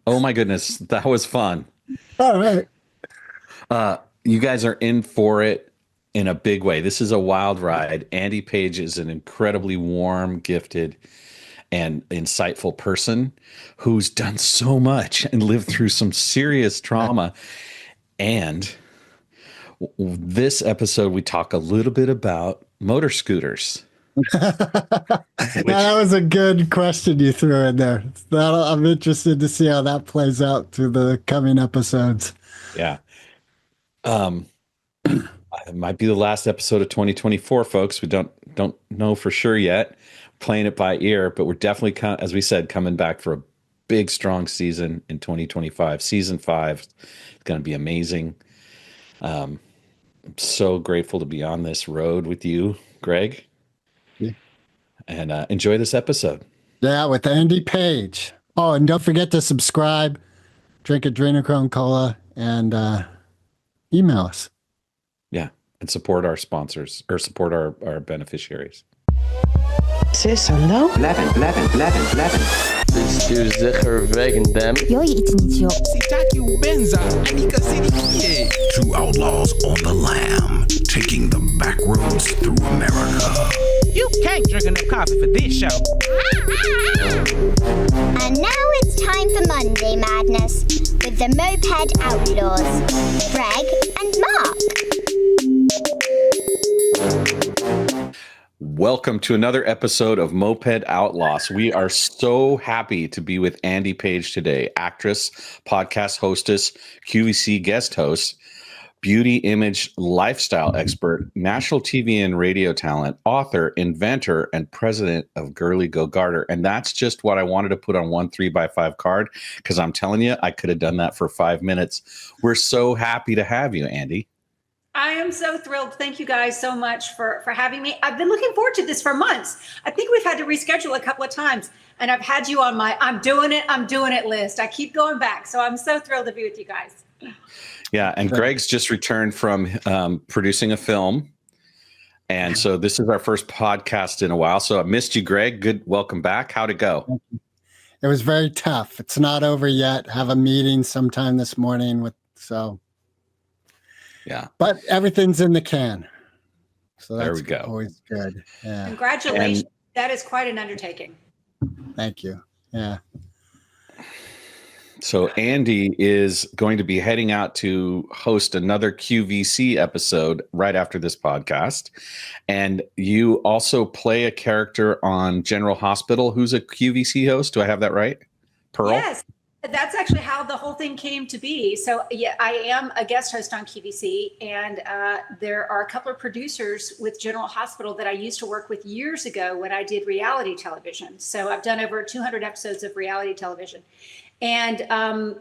Oh my goodness, that was fun. All right. You guys are in for it in a big way. This is a wild ride. Andy Page is an incredibly warm, gifted, and insightful person who's done so much and lived through some serious trauma. And this episode, we talk a little bit about motor scooters. That was a good question you threw in there. I'm interested to see how that plays out through the coming episodes. Yeah. It might be the last episode of 2024, folks. We don't know for sure yet. Playing it by ear, but we're definitely, as we said, coming back for a big, strong season in 2025. Season 5 is going to be amazing. I'm so grateful to be on this road with you, Greg. Yeah. And enjoy this episode. Yeah, with Andy Page. Oh, and don't forget to subscribe, drink adrenochrome cola, and email us. Yeah, and support our sponsors or support our beneficiaries. Sis, hallo? Leven. Stuur zeker wegen them. Yo je iets niet, joh. Sitaki ubenza, anika sinikie. Two outlaws on the lam, taking the back roads through America. You can't drink enough coffee for this show. And now it's time for Monday Madness with the Moped Outlaws, Greg and Mark. Welcome to another episode of Moped Outlaws. We are so happy to be with Andy Page today, actress, podcast hostess, QVC guest host, beauty image lifestyle expert, national TV and radio talent, author, inventor, and president of Girly Go Garter. And that's just what I wanted to put on one 3x5 card, because I'm telling you, I could have done that for 5 minutes. We're so happy to have you, Andy. I am so thrilled. Thank you guys so much for having me. I've been looking forward to this for months. I think we've had to reschedule a couple of times, and I've had you on my I'm doing it list. I keep going back. So I'm so thrilled to be with you guys. Yeah, and Greg's just returned from producing a film. And so this is our first podcast in a while. So I missed you, Greg. Good. Welcome back. How'd it go? It was very tough. It's not over yet. Have a meeting sometime this morning Yeah. But everything's in the can. So that's there we go. Always good. Yeah. Congratulations. That is quite an undertaking. Thank you. Yeah. So Andy is going to be heading out to host another QVC episode right after this podcast. And you also play a character on General Hospital who's a QVC host. Do I have that right? Pearl? Yes. That's actually how the whole thing came to be. So yeah, I am a guest host on QVC, and there are a couple of producers with General Hospital that I used to work with years ago when I did reality television. So I've done over 200 episodes of reality television. And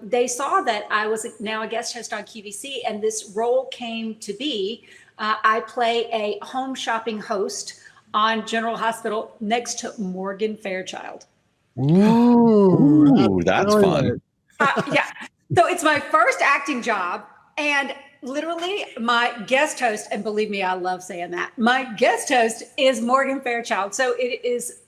they saw that I was now a guest host on QVC, and this role came to be. I play a home shopping host on General Hospital next to Morgan Fairchild. Ooh, that's fun. Yeah. So it's my first acting job, and literally my guest host, and believe me, I love saying that, my guest host is Morgan Fairchild. So it is,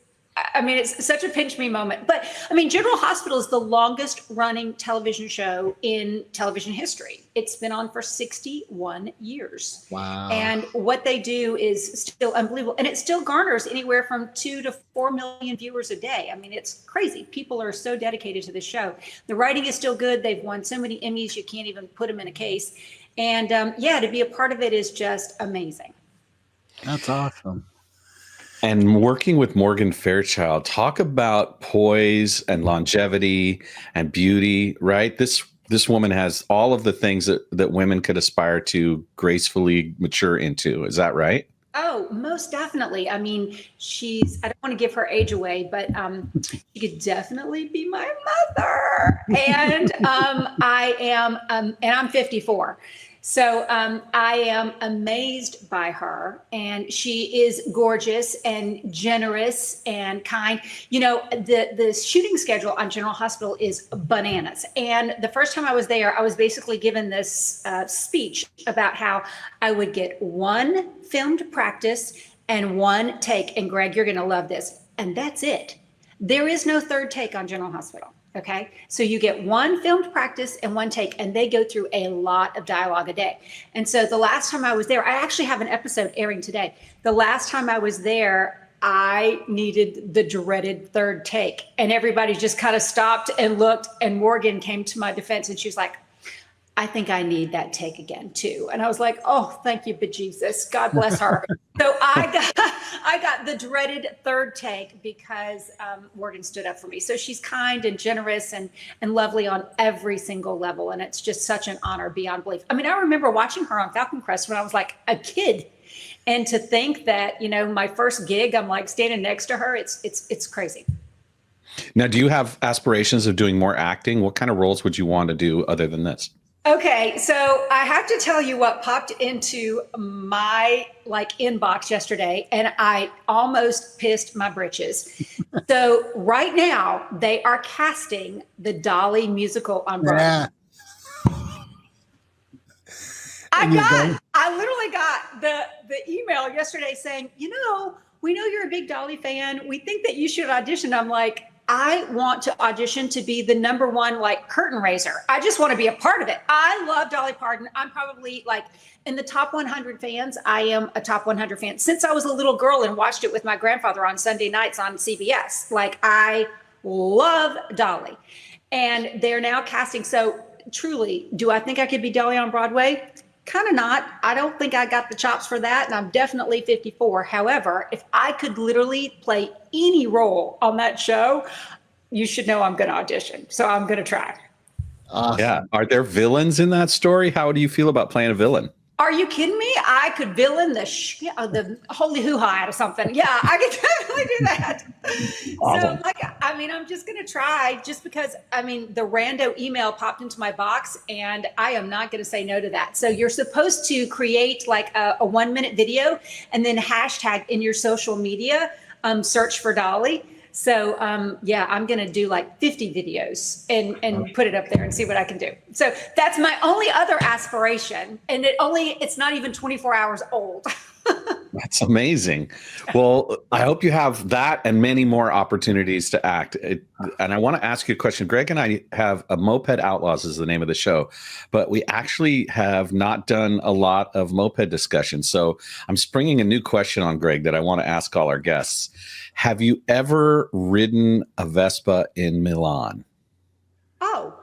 I mean, it's such a pinch me moment. But I mean, General Hospital is the longest running television show in television history. It's been on for 61 years. Wow. And what they do is still unbelievable. And it still garners anywhere from 2 to 4 million viewers a day. I mean, it's crazy. People are so dedicated to this show. The writing is still good. They've won so many Emmys, you can't even put them in a case. And yeah, to be a part of it is just amazing. That's awesome. And working with Morgan Fairchild, talk about poise and longevity and beauty, right? This woman has all of the things that women could aspire to gracefully mature into. Is that right? Oh, most definitely. I mean, I don't want to give her age away, but she could definitely be my mother. And and I'm 54. So I am amazed by her, and she is gorgeous and generous and kind. You know, the shooting schedule on General Hospital is bananas. And the first time I was there, I was basically given this speech about how I would get one filmed practice and one take. And Greg, you're going to love this. And that's it. There is no third take on General Hospital. Okay. So you get one filmed practice and one take, and they go through a lot of dialogue a day. And so the last time I was there, I actually have an episode airing today. The last time I was there, I needed the dreaded third take, and everybody just kind of stopped and looked, and Morgan came to my defense and she was like, I think I need that take again too. And I was like, oh, thank you, bejesus. God bless her. So I got the dreaded third take because Morgan stood up for me. So she's kind and generous and lovely on every single level. And it's just such an honor beyond belief. I mean, I remember watching her on Falcon Crest when I was like a kid. And to think that, my first gig, I'm like standing next to her, it's crazy. Now, do you have aspirations of doing more acting? What kind of roles would you want to do other than this? Okay, so I have to tell you what popped into my inbox yesterday, and I almost pissed my britches. So right now they are casting the Dolly musical on Broadway. Yeah. I literally got the email yesterday saying, we know you're a big Dolly fan. We think that you should audition. I'm like, I want to audition to be the number one curtain raiser. I just want to be a part of it. I love Dolly Parton. I'm probably in the top 100 fans. I am a top 100 fan since I was a little girl and watched it with my grandfather on Sunday nights on CBS. I love Dolly, and they're now casting. So truly, do I think I could be Dolly on Broadway? Kind of not. I don't think I got the chops for that, and I'm definitely 54. However, if I could literally play any role on that show, you should know I'm going to audition. So I'm going to try. Awesome. Yeah. Are there villains in that story? How do you feel about playing a villain? Are you kidding me? I could villain the holy hoo-ha out of something. Yeah, I could definitely do that. Awesome. So, I'm just going to try just because, the rando email popped into my box and I am not going to say no to that. So you're supposed to create a 1-minute video and then hashtag in your social media, search for Dolly. So, I'm going to do 50 videos and put it up there and see what I can do. So that's my only other aspiration. And it's not even 24 hours old. That's amazing. Well, I hope you have that and many more opportunities to act. And I want to ask you a question. Greg and I have Moped Outlaws is the name of the show, but we actually have not done a lot of moped discussion. So I'm springing a new question on Greg that I want to ask all our guests. Have you ever ridden a Vespa in Milan? Oh,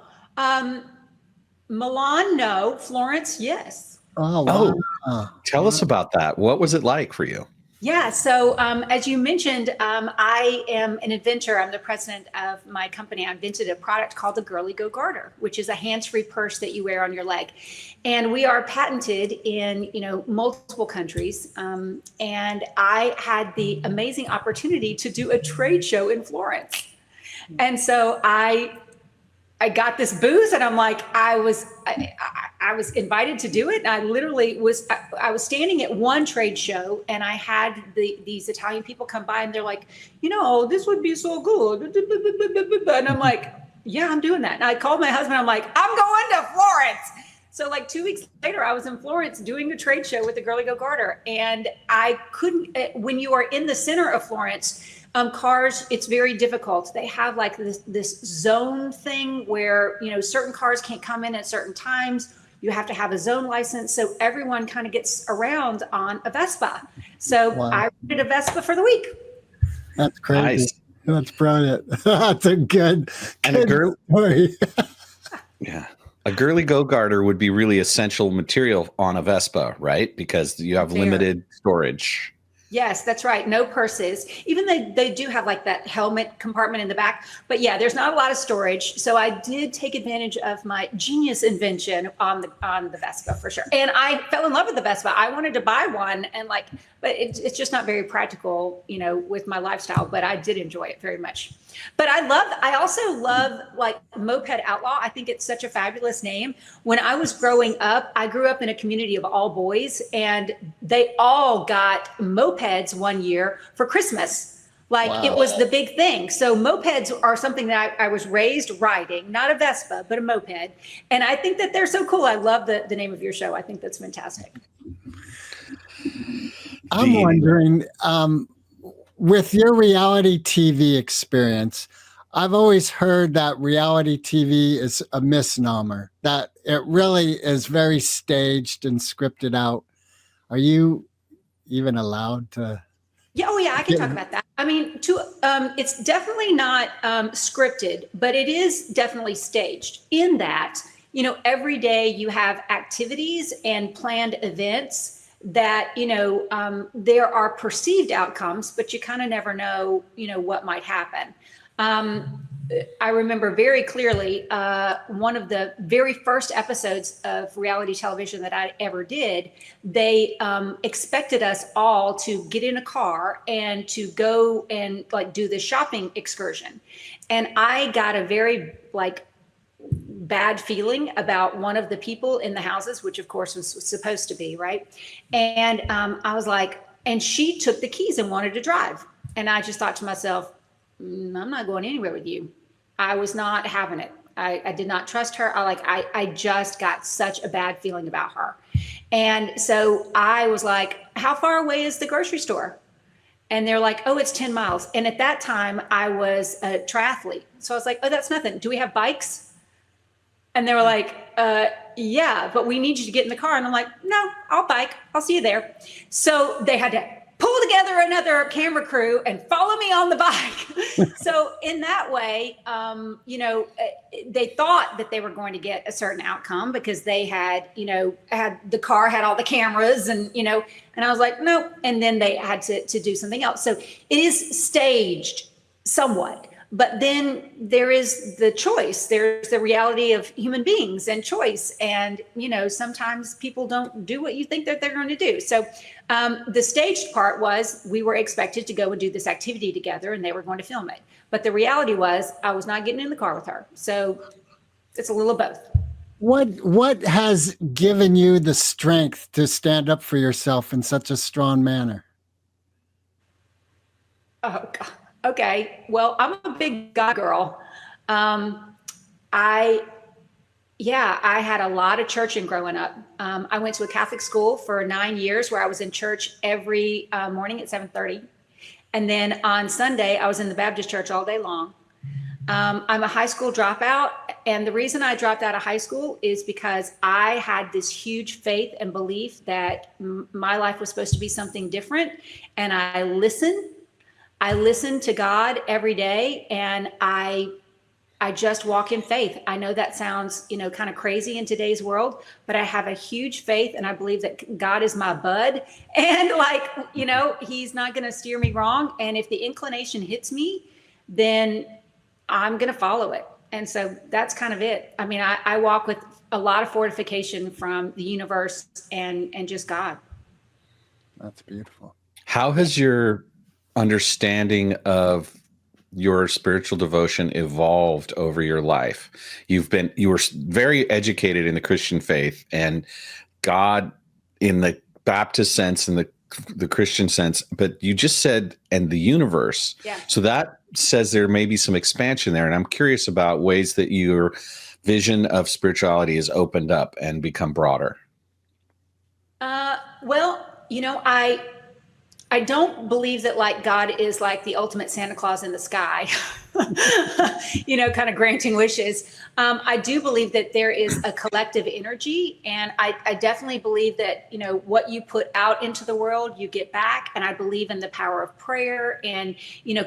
Milan, no. Florence, yes. Oh, wow. Tell us about that. What was it like for you? Yeah. So as you mentioned, I am an inventor. I'm the president of my company. I invented a product called the Girly Go Garter, which is a hands-free purse that you wear on your leg. And we are patented in, multiple countries. And I had the amazing opportunity to do a trade show in Florence. And so I got this booth and I'm like, I was invited to do it. And I literally was standing at one trade show and I had these Italian people come by and they're like, this would be so good. And I'm like, yeah, I'm doing that. And I called my husband. I'm like, I'm going to Florence. So 2 weeks later, I was in Florence doing a trade show with the Girly Go Garter. And I couldn't, when you are in the center of Florence, cars, it's very difficult. They have this zone thing where, certain cars can't come in at certain times. You have to have a zone license. So everyone kind of gets around on a Vespa. So wow. I rented a Vespa for the week. That's crazy. Nice. That's brilliant. That's a good story. Yeah. A Girly Go Garter would be really essential material on a Vespa, right? Because you have limited storage. Yes, that's right. No purses. Even they do have that helmet compartment in the back. But yeah, there's not a lot of storage. So I did take advantage of my genius invention on the Vespa for sure. And I fell in love with the Vespa. I wanted to buy one but it's just not very practical, with my lifestyle. But I did enjoy it very much. But I also love Moped Outlaw. I think it's such a fabulous name. When I was growing up, I grew up in a community of all boys and they all got mopeds one year for Christmas. Wow. It was the big thing. So mopeds are something that I was raised riding, not a Vespa, but a moped. And I think that they're so cool. I love the name of your show. I think that's fantastic. I'm wondering, with your reality TV experience, I've always heard that reality TV is a misnomer, that it really is very staged and scripted out. Are you even allowed to? Yeah, oh yeah, I can talk about that. I mean, it's definitely not scripted, but it is definitely staged in that, every day you have activities and planned events that, there are perceived outcomes, but you kind of never know, what might happen. I remember very clearly one of the very first episodes of reality television that I ever did. They expected us all to get in a car and to go and do the shopping excursion. And I got a very bad feeling about one of the people in the houses, which of course was supposed to be, right? And I was like, and she took the keys and wanted to drive. And I just thought to myself, I'm not going anywhere with you. I was not having it. I did not trust her. I just got such a bad feeling about her. And so I was like, how far away is the grocery store? And they're like, oh, it's 10 miles. And at that time I was a triathlete. So I was like, oh, that's nothing. Do we have bikes? And they were like, yeah, but we need you to get in the car. And I'm like, no, I'll bike. I'll see you there. So they had to pull together another camera crew and follow me on the bike. So in that way, they thought that they were going to get a certain outcome because they had the car had all the cameras and I was like, no. And then they had to do something else. So it is staged somewhat. But then there is the choice. There's the reality of human beings and choice. And, sometimes people don't do what you think that they're going to do. So the staged part was we were expected to go and do this activity together and they were going to film it. But the reality was I was not getting in the car with her. So it's a little of both. What has given you the strength to stand up for yourself in such a strong manner? Oh, God. Okay. Well, I'm a big God girl. I had a lot of churching growing up. I went to a Catholic school for 9 years where I was in church every morning at 7:30. And then on Sunday, I was in the Baptist church all day long. I'm a high school dropout. And the reason I dropped out of high school is because I had this huge faith and belief that my life was supposed to be something different. And I listened to God every day, and I just walk in faith. I know that sounds, kind of crazy in today's world, but I have a huge faith, and I believe that God is my bud, and he's not going to steer me wrong. And if the inclination hits me, then I'm going to follow it. And so that's kind of it. I mean, I walk with a lot of fortification from the universe and just God. That's beautiful. How has your understanding of your spiritual devotion evolved over your life? You were very educated in the Christian faith and God in the Baptist sense and the Christian sense, but you just said, and the universe. Yeah. So that says there may be some expansion there. And I'm curious about ways that your vision of spirituality has opened up and become broader. Well, I don't believe that God is like the ultimate Santa Claus in the sky, kind of granting wishes. I do believe that there is a collective energy. And I definitely believe that, what you put out into the world, you get back. And I believe in the power of prayer and,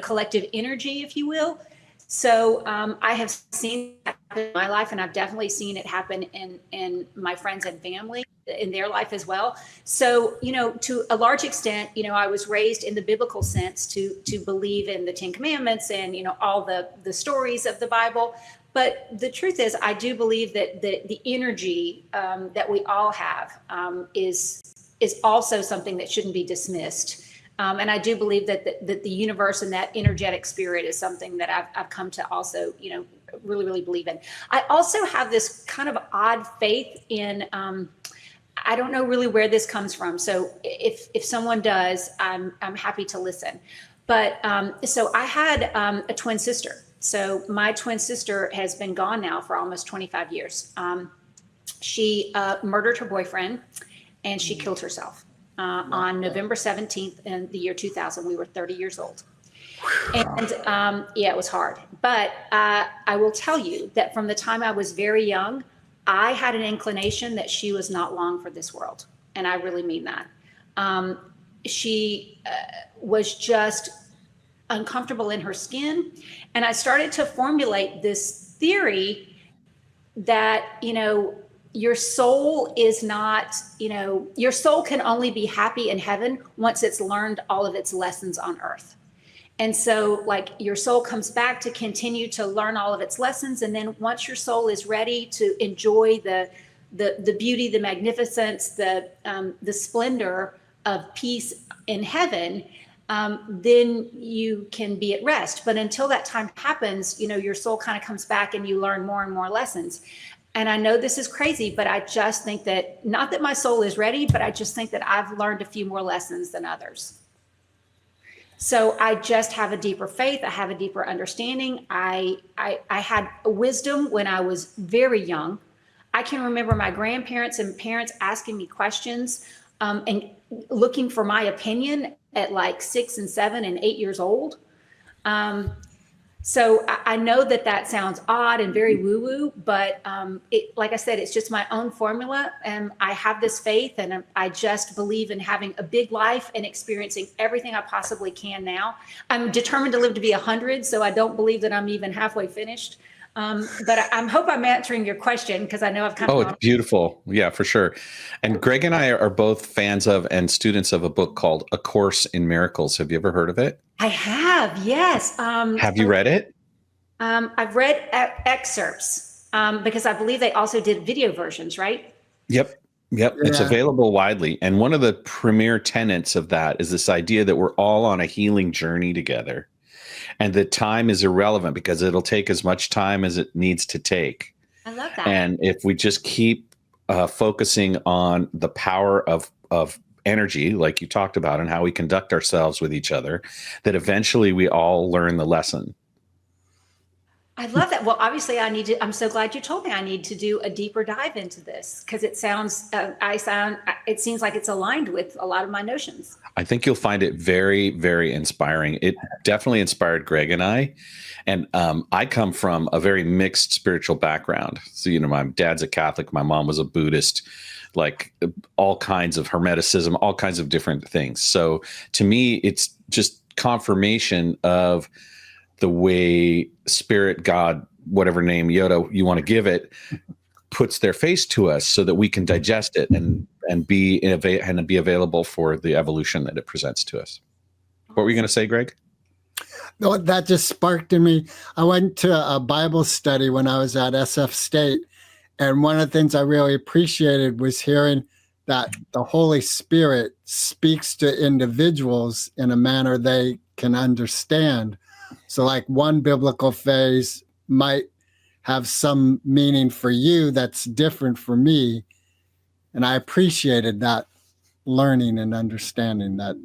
collective energy, if you will. So I have seen that happen in my life, and I've definitely seen it happen in my friends and family in their life as well. So, to a large extent, I was raised in the biblical sense to believe in the 10 Commandments and, all the stories of the Bible. But the truth is, I do believe that the energy that we all have is also something that shouldn't be dismissed. And I do believe that the universe and that energetic spirit is something that I've come to also, really, really believe in. I also have this kind of odd faith in, I don't know really where this comes from. So if someone does, I'm happy to listen. But so I had a twin sister. So my twin sister has been gone now for almost 25 years. She murdered her boyfriend and she killed herself. On November 17th in the year 2000. We were 30 years old. And yeah, it was hard. But I will tell you that from the time I was very young, I had an inclination that she was not long for this world. And I really mean that. She was just uncomfortable in her skin. And I started to formulate this theory that, your soul is not, your soul can only be happy in heaven once it's learned all of its lessons on earth. And so like your soul comes back to continue to learn all of its lessons. And then once your soul is ready to enjoy the beauty, the magnificence, the splendor of peace in heaven, then you can be at rest. But until that time happens, your soul kind of comes back and you learn more and more lessons. And I know this is crazy, but I just think that, not that my soul is ready, but I just think that I've learned a few more lessons than others. So I just have a deeper faith. I have a deeper understanding. I had wisdom when I was very young. I can remember my grandparents and parents asking me questions and looking for my opinion at like 6 and 7 and 8 years old. So I know that sounds odd and very woo-woo, but like I said, it's just my own formula. And I have this faith, and I just believe in having a big life and experiencing everything I possibly can now. I'm determined to live to be 100, so I don't believe that I'm even halfway finished. But I hope I'm answering your question, because I know I've kind of... Oh, it's beautiful. Yeah, for sure. And Greg and I are both fans of and students of a book called A Course in Miracles. Have you ever heard of it? I have, yes. Have you read it? I've read excerpts because I believe they also did video versions, right? Yep. Yeah. It's available widely. And one of the premier tenets of that is this idea that we're all on a healing journey together. And that time is irrelevant because it'll take as much time as it needs to take. I love that. And if we just keep focusing on the power of energy, like you talked about, and how we conduct ourselves with each other, that eventually we all learn the lesson. I love that. Well, obviously I'm so glad you told me I need to do a deeper dive into this, because it seems like it's aligned with a lot of my notions. I think you'll find it very, very inspiring. It definitely inspired Greg and I. And I come from a very mixed spiritual background. So, my dad's a Catholic, my mom was a Buddhist, like all kinds of Hermeticism, all kinds of different things. So to me, it's just confirmation of the way Spirit, God, whatever name, Yoda you want to give it, puts their face to us so that we can digest it and be available for the evolution that it presents to us. What were you going to say, Greg? No, that just sparked in me. I went to a Bible study when I was at SF State, and one of the things I really appreciated was hearing that the Holy Spirit speaks to individuals in a manner they can understand. So like one biblical phase might have some meaning for you that's different for me. And I appreciated that learning and understanding that.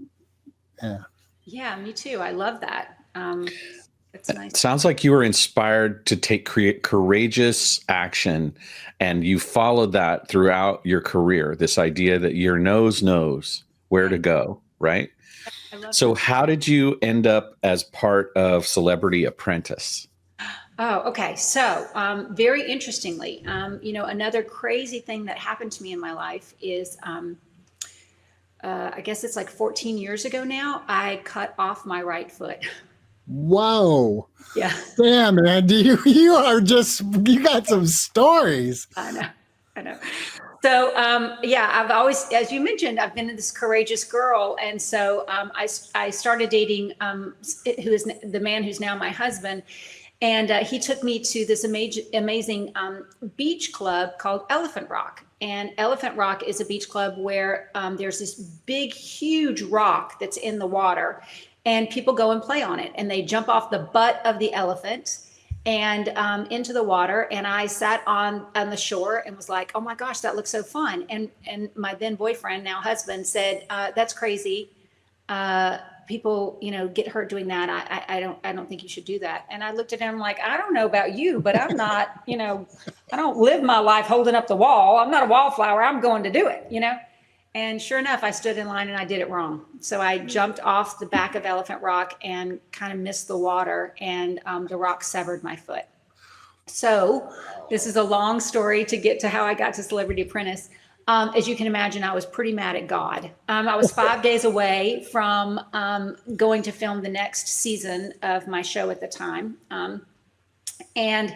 Yeah. Yeah, me too. I love that. It's nice. It sounds like you were inspired to create courageous action, and you followed that throughout your career. This idea that your nose knows where to go, right? So how did you end up as part of Celebrity Apprentice? Oh, okay. So very interestingly, another crazy thing that happened to me in my life is, I guess it's like 14 years ago now, I cut off my right foot. Whoa. Yeah. Damn, man. You got some stories. I know. So, I've always, as you mentioned, I've been this courageous girl. And so I started dating who is the man who's now my husband. And he took me to this amazing beach club called Elephant Rock. And Elephant Rock is a beach club where there's this big, huge rock that's in the water. And people go and play on it. And they jump off the butt of the elephant and into the water. And I sat on the shore and was like, oh my gosh, that looks so fun. And my then boyfriend, now husband, said, that's crazy. People, get hurt doing that. I don't think you should do that. And I looked at him like, I don't know about you, but I'm not, I don't live my life holding up the wall. I'm not a wallflower. I'm going to do it, And sure enough, I stood in line and I did it wrong. So I jumped off the back of Elephant Rock and kind of missed the water, and the rock severed my foot. So this is a long story to get to how I got to Celebrity Apprentice. As you can imagine, I was pretty mad at God. I was 5 days away from going to film the next season of my show at the time. And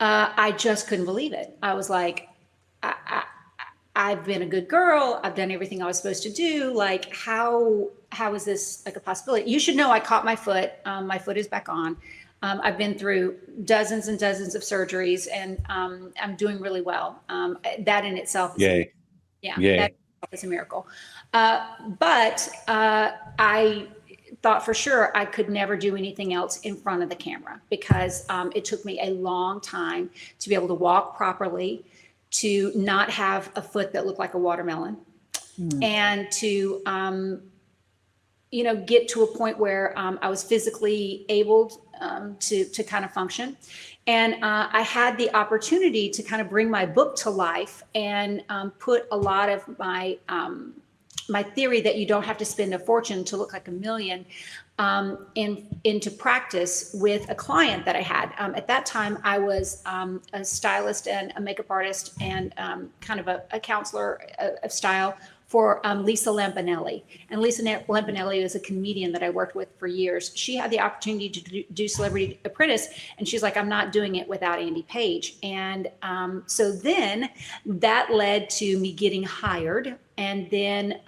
I just couldn't believe it. I was like, I've been a good girl. I've done everything I was supposed to do. Like, how is this like a possibility? You should know I caught my foot. My foot is back on. I've been through dozens and dozens of surgeries, and I'm doing really well. That in itself is that is a miracle. But I thought for sure I could never do anything else in front of the camera, because it took me a long time to be able to walk properly, to not have a foot that looked like a watermelon, and to get to a point where I was physically able to kind of function. And I had the opportunity to kind of bring my book to life and put a lot of my my theory that you don't have to spend a fortune to look like a million into practice with a client that I had. At that time, I was a stylist and a makeup artist and kind of a counselor of style for Lisa Lampanelli. And Lisa Lampanelli is a comedian that I worked with for years. She had the opportunity to do Celebrity Apprentice, and she's like, I'm not doing it without Andy Paige. And so then that led to me getting hired, and then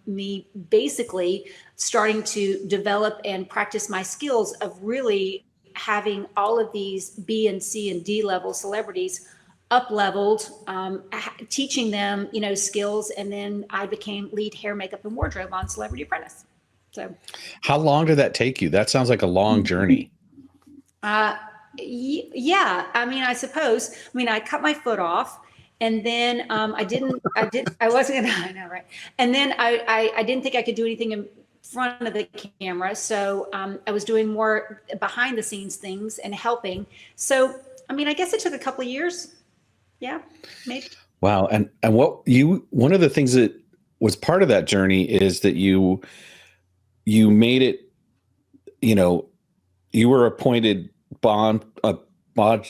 me basically starting to develop and practice my skills of really having all of these B and C and D level celebrities up-leveled, teaching them, skills. And then I became lead hair, makeup, and wardrobe on Celebrity Apprentice. So how long did that take you? That sounds like a long journey. Yeah. I suppose, I cut my foot off, and then I wasn't gonna, I know, right. And then I didn't think I could do anything in front of the camera. So I was doing more behind the scenes things and helping. So, I guess it took a couple of years. Yeah, maybe. Wow. And one of the things that was part of that journey is that you made it, you were appointed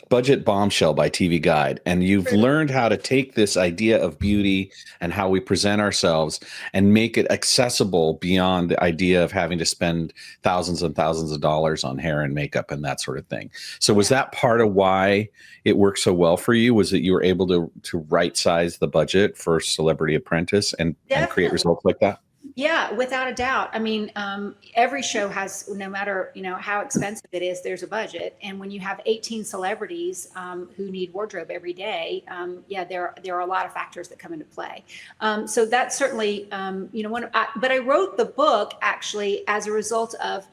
budget bombshell by TV Guide, and you've learned how to take this idea of beauty and how we present ourselves and make it accessible beyond the idea of having to spend thousands and thousands of dollars on hair and makeup and that sort of thing. So was that part of why it worked so well for you? Was that you were able to right size the budget for Celebrity Apprentice and create results like that? Yeah, without a doubt. Every show has, no matter, how expensive it is, there's a budget. And when you have 18 celebrities who need wardrobe every day, there are a lot of factors that come into play. So that's certainly, but I wrote the book actually as a result of,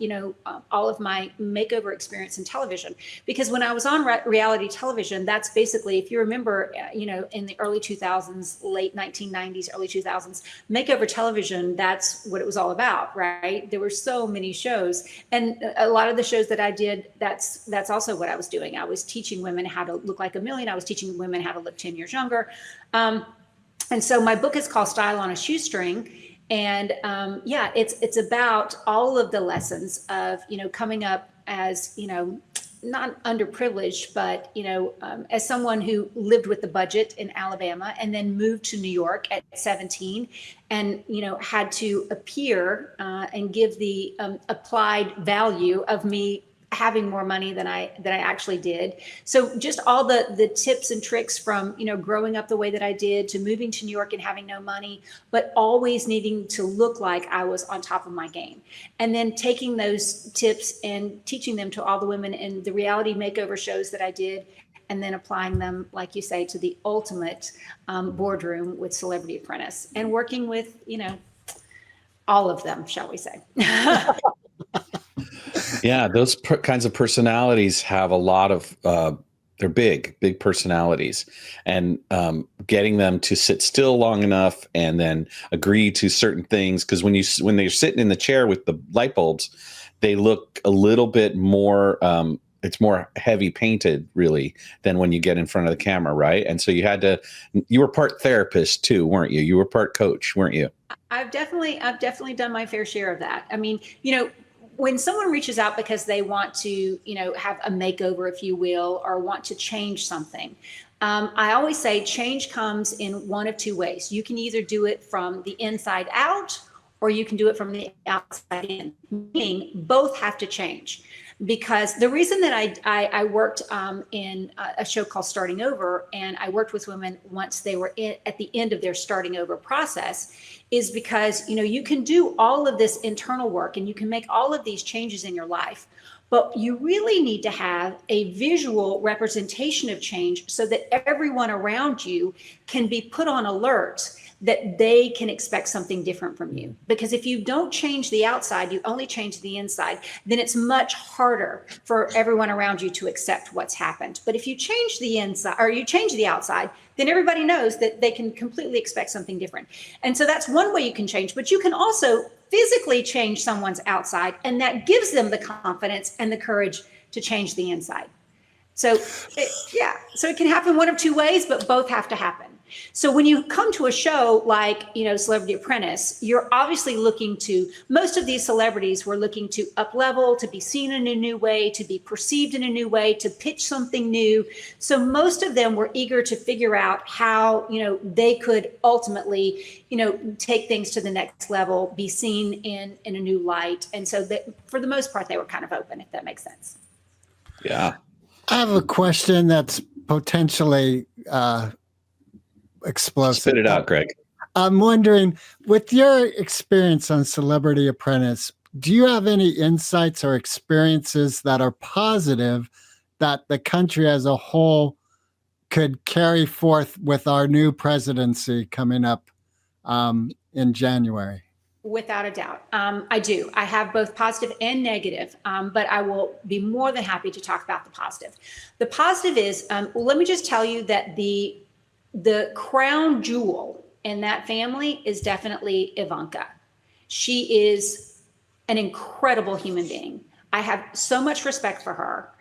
all of my makeover experience in television. Because when I was on reality television, that's basically, if you remember, in the early 2000s, late 1990s, early 2000s, makeover television, that's what it was all about, right? There were so many shows, and a lot of the shows that I did, that's also what I was doing. I was teaching women how to look like a million. I was teaching women how to look 10 years younger. And so my book is called Style on a Shoestring. And it's about all of the lessons of, coming up as, not underprivileged, but, as someone who lived with the budget in Alabama and then moved to New York at 17 and, had to appear and give the applied value of me having more money than I actually did. So just all the tips and tricks from, growing up the way that I did to moving to New York and having no money, but always needing to look like I was on top of my game. And then taking those tips and teaching them to all the women in the reality makeover shows that I did, and then applying them, like you say, to the ultimate boardroom with Celebrity Apprentice, and working with, all of them, shall we say. Yeah, those kinds of personalities have a lot of, they're big personalities, and getting them to sit still long enough and then agree to certain things. Because when they're sitting in the chair with the light bulbs, they look a little bit more, it's more heavy painted really than when you get in front of the camera, right? And so you were part therapist too, weren't you? You were part coach, weren't you? I've definitely done my fair share of that. I mean, when someone reaches out because they want to, have a makeover, if you will, or want to change something, I always say change comes in one of two ways. You can either do it from the inside out, or you can do it from the outside in, meaning both have to change. Because the reason that I worked in a show called Starting Over, and I worked with women once they were at the end of their starting over process, is because, you can do all of this internal work and you can make all of these changes in your life, but you really need to have a visual representation of change so that everyone around you can be put on alert that they can expect something different from you. Because if you don't change the outside, you only change the inside, then it's much harder for everyone around you to accept what's happened. But if you change the inside or you change the outside, then everybody knows that they can completely expect something different. And so that's one way you can change, but you can also physically change someone's outside, and that gives them the confidence and the courage to change the inside. So it can happen one of two ways, but both have to happen. So when you come to a show like, Celebrity Apprentice, you're obviously most of these celebrities were looking to up level, to be seen in a new way, to be perceived in a new way, to pitch something new. So most of them were eager to figure out how, they could ultimately, take things to the next level, be seen in a new light. And so that, for the most part, they were kind of open, if that makes sense. Yeah. I have a question that's potentially explosive. Spit it out, Greg. I'm wondering, with your experience on Celebrity Apprentice, do you have any insights or experiences that are positive that the country as a whole could carry forth with our new presidency coming up in January? Without a doubt. I do. I have both positive and negative, but I will be more than happy to talk about the positive. The positive is, let me just tell you that the crown jewel in that family is definitely Ivanka. She is an incredible human being. I have so much respect for her.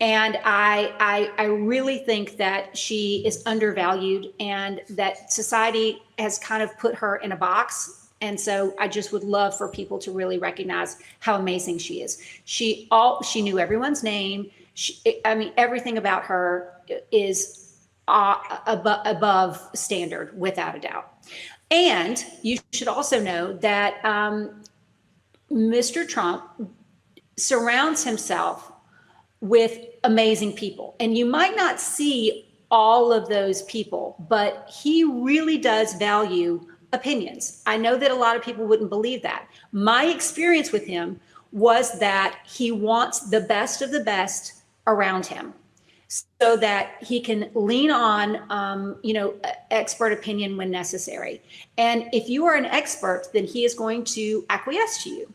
And I really think that she is undervalued and that society has kind of put her in a box. And so I just would love for people to really recognize how amazing she is. She knew everyone's name. Everything about her is above standard, without a doubt. And you should also know that Mr. Trump surrounds himself with amazing people. And you might not see all of those people, but he really does value opinions. I know that a lot of people wouldn't believe that. My experience with him was that he wants the best of the best around him, so that he can lean on, expert opinion when necessary. And if you are an expert, then he is going to acquiesce to you.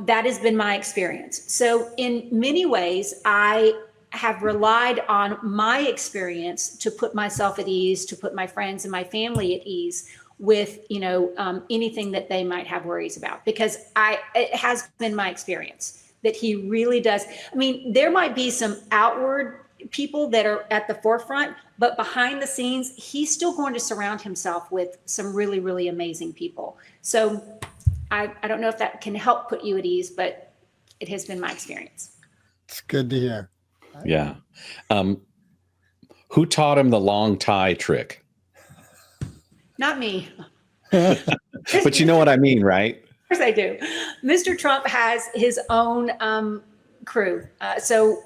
That has been my experience. So in many ways, I have relied on my experience to put myself at ease, to put my friends and my family at ease with, anything that they might have worries about, because it has been my experience that he really does. I mean, there might be some outward people that are at the forefront, but behind the scenes, he's still going to surround himself with some really, really amazing people. So I don't know if that can help put you at ease, but it has been my experience. It's good to hear. Yeah. Who taught him the long tie trick? Not me. But you know what I mean, right? Of course I do. Mr. Trump has his own crew. So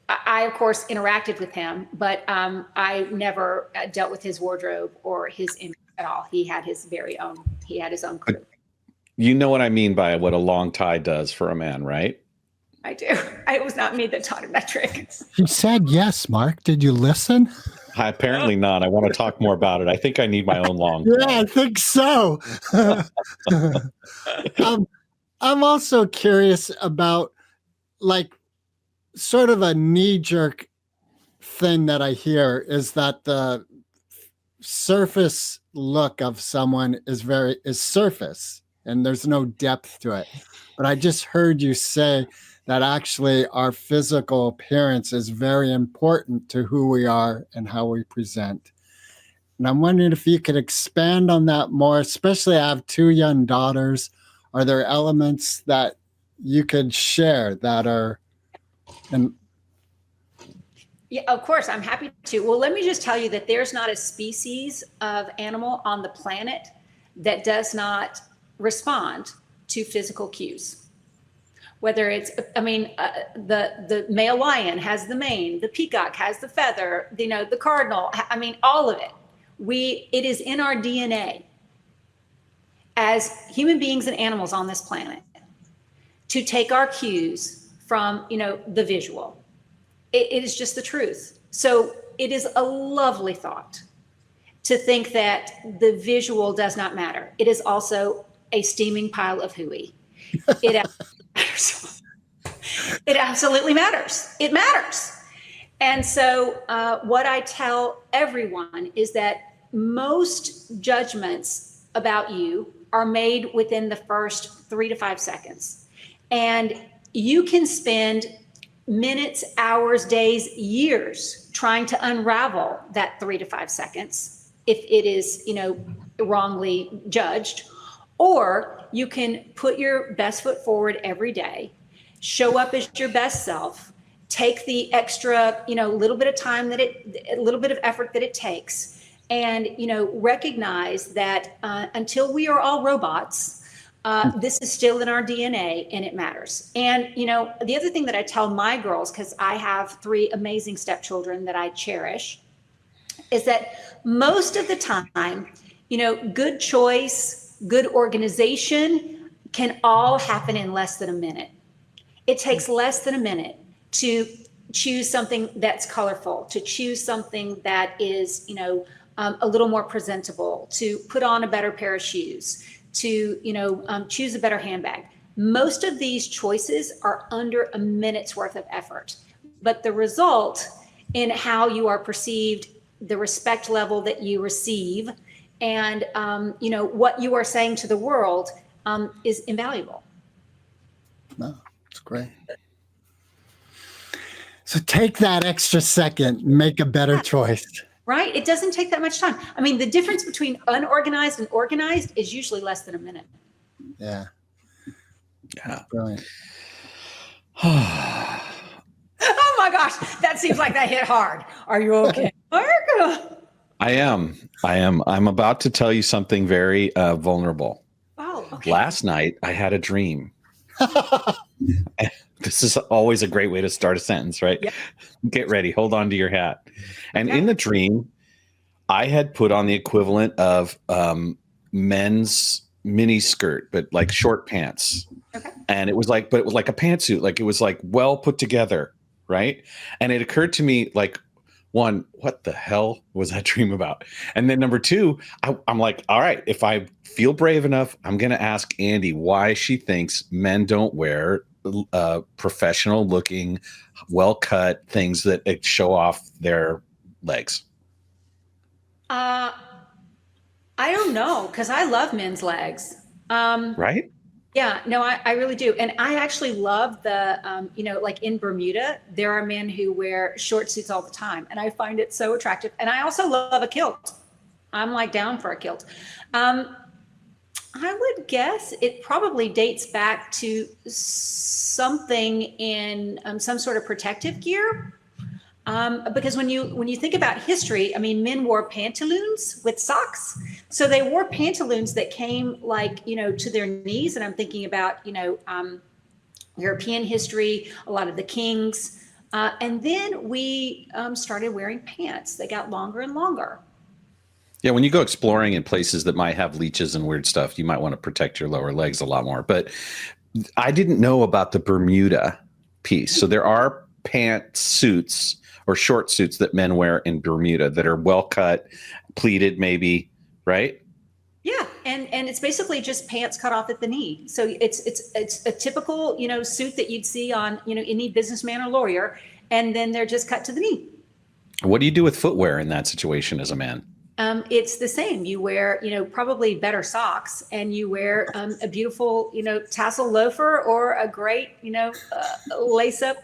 I, of course, interacted with him, but I never dealt with his wardrobe or his image at all. He had his own crew. You know what I mean by what a long tie does for a man, right? I do. It was not me that taught him that trick. You said yes, Mark. Did you listen? Apparently not. I want to talk more about it. I think I need my own long tie. Yeah, I think so. I'm also curious about, sort of a knee-jerk thing that I hear is that the surface look of someone is surface, and there's no depth to it. But I just heard you say that actually our physical appearance is very important to who we are and how we present. And I'm wondering if you could expand on that more, especially I have 2 young daughters. Are there elements that you could share that are, and Yeah, of course, I'm happy to. Well, let me just tell you that there's not a species of animal on the planet that does not respond to physical cues. Whether it's, the male lion has the mane, the peacock has the feather, the cardinal, all of it. It is in our DNA as human beings and animals on this planet to take our cues from, the visual. It is just the truth. So it is a lovely thought to think that the visual does not matter. It is also a steaming pile of hooey. It matters. It absolutely matters. It matters. And so what I tell everyone is that most judgments about you are made within the first 3 to 5 seconds. And you can spend minutes, hours, days, years trying to unravel that 3 to 5 seconds if it is, wrongly judged. Or you can put your best foot forward every day, show up as your best self, take the extra, little bit of time a little bit of effort that it takes, and, recognize that until we are all robots, this is still in our DNA and it matters. And, the other thing that I tell my girls, because I have 3 amazing stepchildren that I cherish, is that most of the time, good choice, good organization can all happen in less than a minute. It takes less than a minute to choose something that's colorful, to choose something that is, a little more presentable, to put on a better pair of shoes, to, choose a better handbag. Most of these choices are under a minute's worth of effort, but the result in how you are perceived, the respect level that you receive, and, what you are saying to the world is invaluable. no, it's great. So take that extra second, make a better choice. Right? It doesn't take that much time. The difference between unorganized and organized is usually less than a minute. Yeah. Yeah. Brilliant. Oh my gosh, that seems like that hit hard. Are you okay, Mark? I am. I'm about to tell you something very vulnerable. Oh, okay. Last night, I had a dream. This is always a great way to start a sentence, right? Yep. Get ready. Hold on to your hat. And in the dream, I had put on the equivalent of men's mini skirt, but like short pants. Okay. And it was like a pantsuit. Like it was like well put together, right? And it occurred to me, like, 1, what the hell was that dream about? And then number 2, I'm like, all right, if I feel brave enough, I'm going to ask Andy why she thinks men don't wear professional looking, well cut things that show off their legs. I don't know, because I love men's legs. Right? Yeah, no, I really do. And I actually love the, like in Bermuda, there are men who wear short suits all the time. And I find it so attractive. And I also love a kilt. I'm like down for a kilt. I would guess it probably dates back to something in some sort of protective gear. Because when you think about history, men wore pantaloons with socks. So they wore pantaloons that came to their knees. And I'm thinking about, European history, a lot of the kings. And then we started wearing pants. They got longer and longer. Yeah, when you go exploring in places that might have leeches and weird stuff, you might want to protect your lower legs a lot more. But I didn't know about the Bermuda piece. So there are pantsuits or short suits that men wear in Bermuda that are well cut, pleated maybe, right? Yeah, and it's basically just pants cut off at the knee. So it's a typical, suit that you'd see on, any businessman or lawyer, and then they're just cut to the knee. What do you do with footwear in that situation as a man? It's the same. You wear, probably better socks, and you wear a beautiful, tassel loafer or a great, lace up,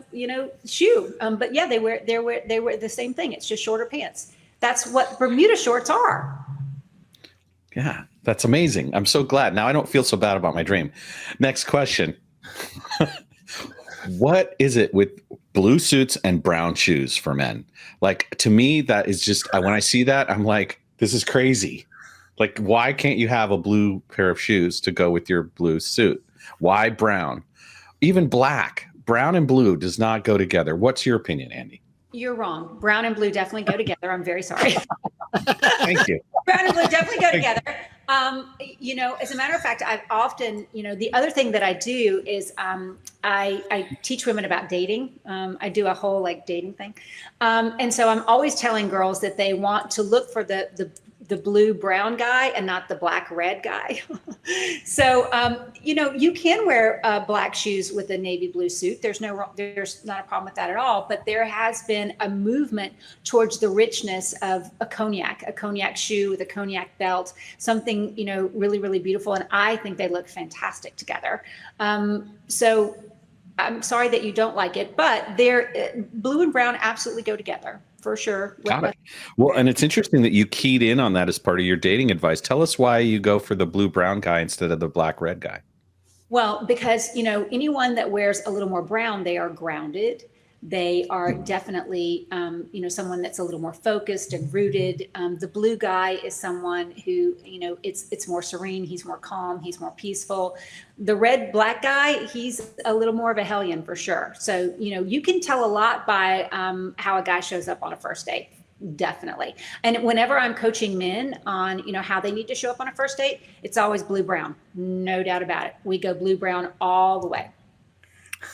shoe. But yeah, they wear the same thing. It's just shorter pants. That's what Bermuda shorts are. Yeah, that's amazing. I'm so glad. Now I don't feel so bad about my dream. Next question. What is it with blue suits and brown shoes for men? Like, to me, that is just, when I see that, I'm like, this is crazy. Like, why can't you have a blue pair of shoes to go with your blue suit? Why brown? Even black. Brown and blue does not go together. What's your opinion, Andy? You're wrong. Brown and blue definitely go together. I'm very sorry. Thank you. Brown and blue definitely go together. As a matter of fact, I've often, the other thing that I do is I teach women about dating. I do a whole dating thing. And so I'm always telling girls that they want to look for the blue brown guy and not the black red guy. So, you can wear black shoes with a navy blue suit. There's not a problem with that at all. But there has been a movement towards the richness of a cognac shoe with a cognac belt, something, really, really beautiful. And I think they look fantastic together. So I'm sorry that you don't like it, but blue and brown absolutely go together. For sure. Got it. Well, and it's interesting that you keyed in on that as part of your dating advice. Tell us why you go for the blue-brown guy instead of the black-red guy. Well, because, anyone that wears a little more brown, they are grounded. They are definitely, someone that's a little more focused and rooted. The blue guy is someone who, it's more serene. He's more calm. He's more peaceful. The red-black guy, he's a little more of a hellion for sure. So, you can tell a lot by how a guy shows up on a first date. Definitely. And whenever I'm coaching men on, how they need to show up on a first date, it's always blue-brown. No doubt about it. We go blue-brown all the way.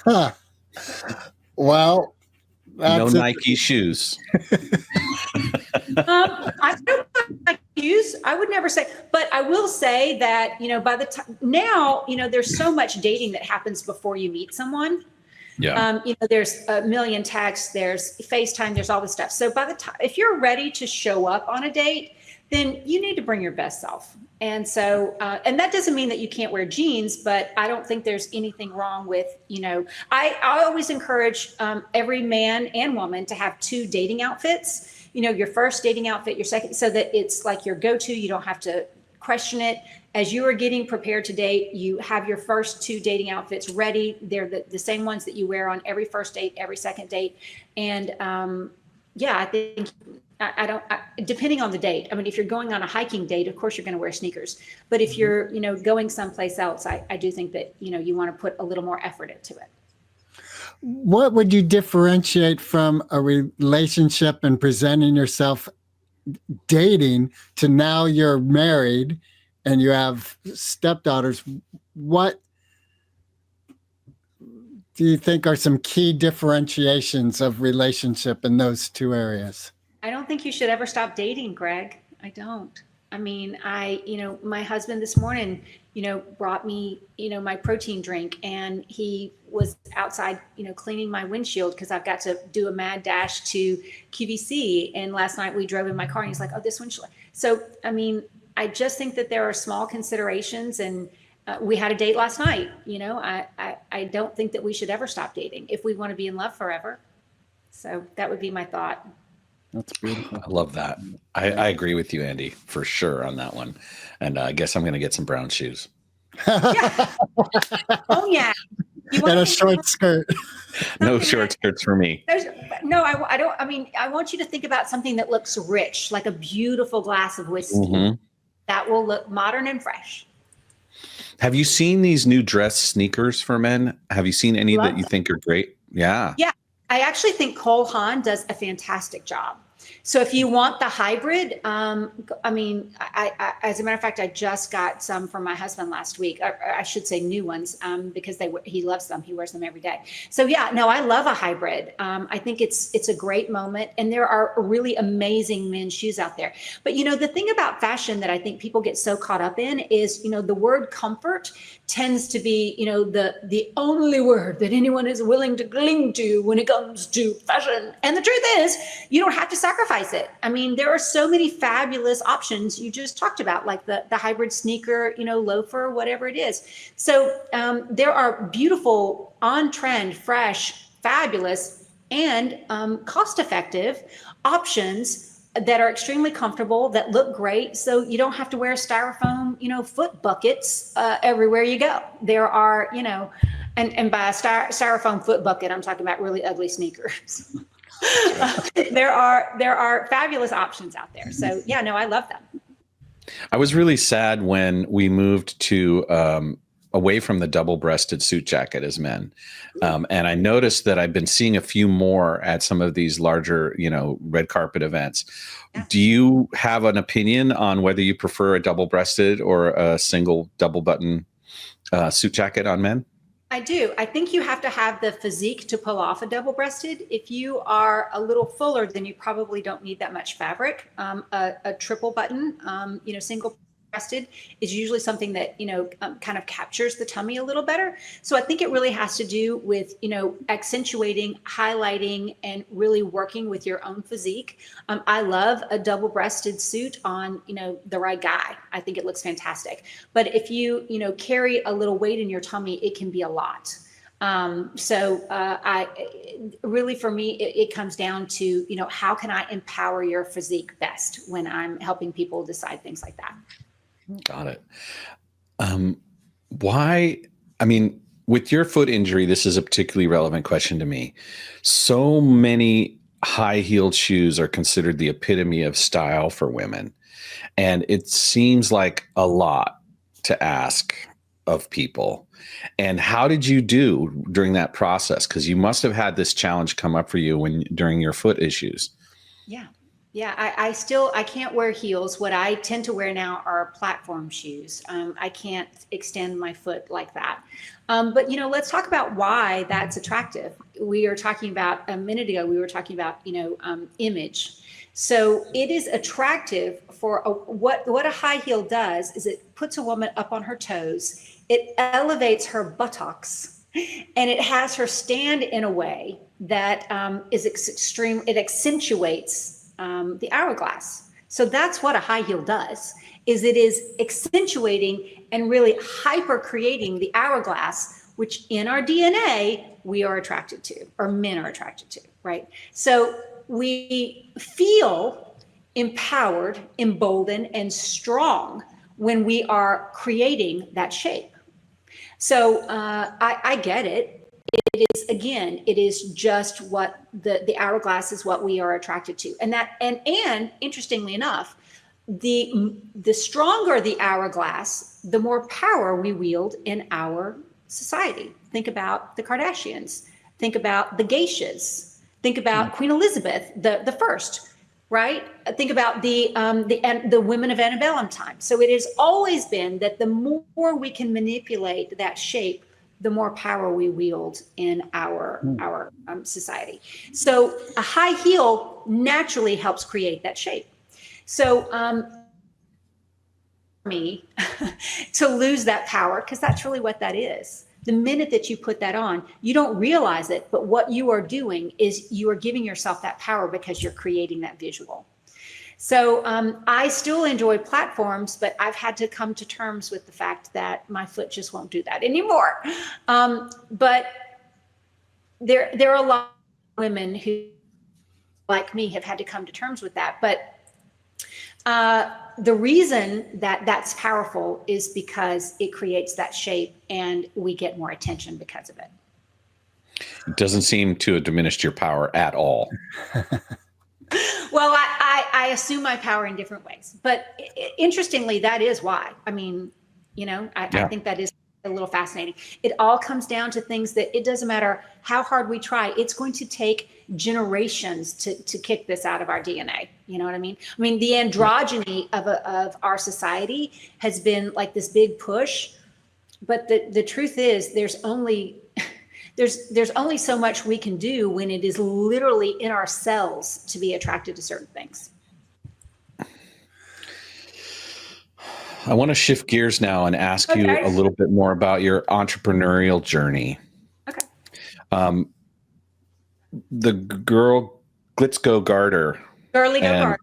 Huh. Well, no Nike shoes. I don't like shoes. I would never say, but I will say that, by the time now, there's so much dating that happens before you meet someone. Yeah. There's a million texts, there's FaceTime, there's all this stuff. So by the time, if you're ready to show up on a date, then you need to bring your best self. And so, and that doesn't mean that you can't wear jeans, but I don't think there's anything wrong with, I always encourage every man and woman to have 2 dating outfits, your first dating outfit, your second, so that it's like your go-to, you don't have to question it. As you are getting prepared to date, you have your first 2 dating outfits ready. They're the same ones that you wear on every first date, every second date. And I think depending on the date. I mean, if you're going on a hiking date, of course you're going to wear sneakers. But if you're, going someplace else, I do think that, you want to put a little more effort into it. What would you differentiate from a relationship and presenting yourself dating to now you're married and you have stepdaughters? What do you think are some key differentiations of relationship in those 2 areas? I don't think you should ever stop dating, Greg. I don't. I mean, my husband this morning, brought me, my protein drink, and he was outside, cleaning my windshield because I've got to do a mad dash to QVC. And last night we drove in my car and he's like, oh, this windshield. So, I mean, I just think that there are small considerations, and we had a date last night. I don't think that we should ever stop dating if we want to be in love forever. So that would be my thought. That's beautiful. I love that. I agree with you, Andy, for sure on that one. And I guess I'm going to get some brown shoes. Yeah. Oh, yeah. And a short skirt. No short skirts for me. I don't. I mean, I want you to think about something that looks rich, like a beautiful glass of whiskey. Mm-hmm. That will look modern and fresh. Have you seen these new dress sneakers for men? Have you seen any that you think are great? Yeah. Yeah. I actually think Cole Haan does a fantastic job. So if you want the hybrid, I mean, I as a matter of fact, I just got some from my husband last week. I should say new ones, because he loves them. He wears them every day. So yeah, no, I love a hybrid. I think it's a great moment, and there are really amazing men's shoes out there. But the thing about fashion that I think people get so caught up in is, the word comfort tends to be, the only word that anyone is willing to cling to when it comes to fashion. And the truth is, you don't have to sacrifice it. I mean, there are so many fabulous options you just talked about, like the hybrid sneaker, loafer, whatever it is. So there are beautiful, on-trend, fresh, fabulous, and cost-effective options that are extremely comfortable, that look great. So you don't have to wear styrofoam, foot buckets everywhere you go. There are, and by a styrofoam foot bucket, I'm talking about really ugly sneakers. There are fabulous options out there. So yeah, no, I love them. I was really sad when we moved to away from the double-breasted suit jacket as men. And I noticed that I've been seeing a few more at some of these larger, red carpet events. Yeah. Do you have an opinion on whether you prefer a double-breasted or a single double-button suit jacket on men? I do. I think you have to have the physique to pull off a double-breasted. If you are a little fuller, then you probably don't need that much fabric. A triple button, single breasted is usually something that, kind of captures the tummy a little better. So I think it really has to do with, accentuating, highlighting, and really working with your own physique. I love a double breasted suit on, the right guy. I think it looks fantastic. But if you, carry a little weight in your tummy, it can be a lot. I really, for me, it comes down to, how can I empower your physique best when I'm helping people decide things like that? Got it. With your foot injury, this is a particularly relevant question to me. So many high-heeled shoes are considered the epitome of style for women. And it seems like a lot to ask of people. And how did you do during that process? Because you must have had this challenge come up for you during your foot issues. Yeah, I can't wear heels. What I tend to wear now are platform shoes. I can't extend my foot like that. But, let's talk about why that's attractive. We were talking about a minute ago, image. So it is attractive for what a high heel does is it puts a woman up on her toes. It elevates her buttocks and it has her stand in a way that is extreme. It accentuates the hourglass. So that's what a high heel does, is it is accentuating and really hyper creating the hourglass, which in our DNA, we are attracted to, or men are attracted to, right? So we feel empowered, emboldened, and strong when we are creating that shape. So I get it. It is just what the hourglass is what we are attracted to. And interestingly enough, the stronger the hourglass, the more power we wield in our society. Think about the Kardashians, think about the geishas, think about Queen Elizabeth, the first, right? Think about the women of antebellum time. So it has always been that the more we can manipulate that shape, the more power we wield in our society. So a high heel naturally helps create that shape. So me to lose that power, because that's really what that is. The minute that you put that on, you don't realize it, but what you are doing is you are giving yourself that power because you're creating that visual. So I still enjoy platforms, but I've had to come to terms with the fact that my foot just won't do that anymore. But there are a lot of women who, like me, have had to come to terms with that. But the reason that that's powerful is because it creates that shape and we get more attention because of it. It doesn't seem to have diminished your power at all. Well, I assume my power in different ways, but interestingly, that is why. I mean, I think that is a little fascinating. It all comes down to things that it doesn't matter how hard we try. It's going to take generations to kick this out of our DNA. You know what I mean? I mean, the androgyny of our society has been like this big push, but the truth is there's only so much we can do when it is literally in our cells to be attracted to certain things. I want to shift gears now and ask you a little bit more about your entrepreneurial journey. Okay. The Glitz Go Garter. Girly Go Garter.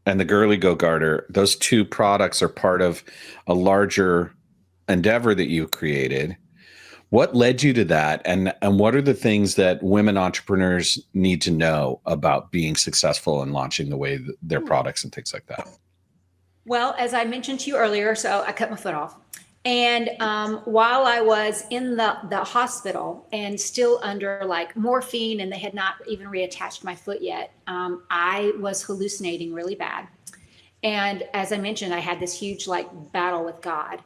And the Girly Go Garter, those two products are part of a larger endeavor that you created. What led you to that? And what are the things that women entrepreneurs need to know about being successful and launching the way their products and things like that? Well, as I mentioned to you earlier, so I cut my foot off. And while I was in the hospital and still under like morphine, and they had not even reattached my foot yet, I was hallucinating really bad. And as I mentioned, I had this huge like battle with God.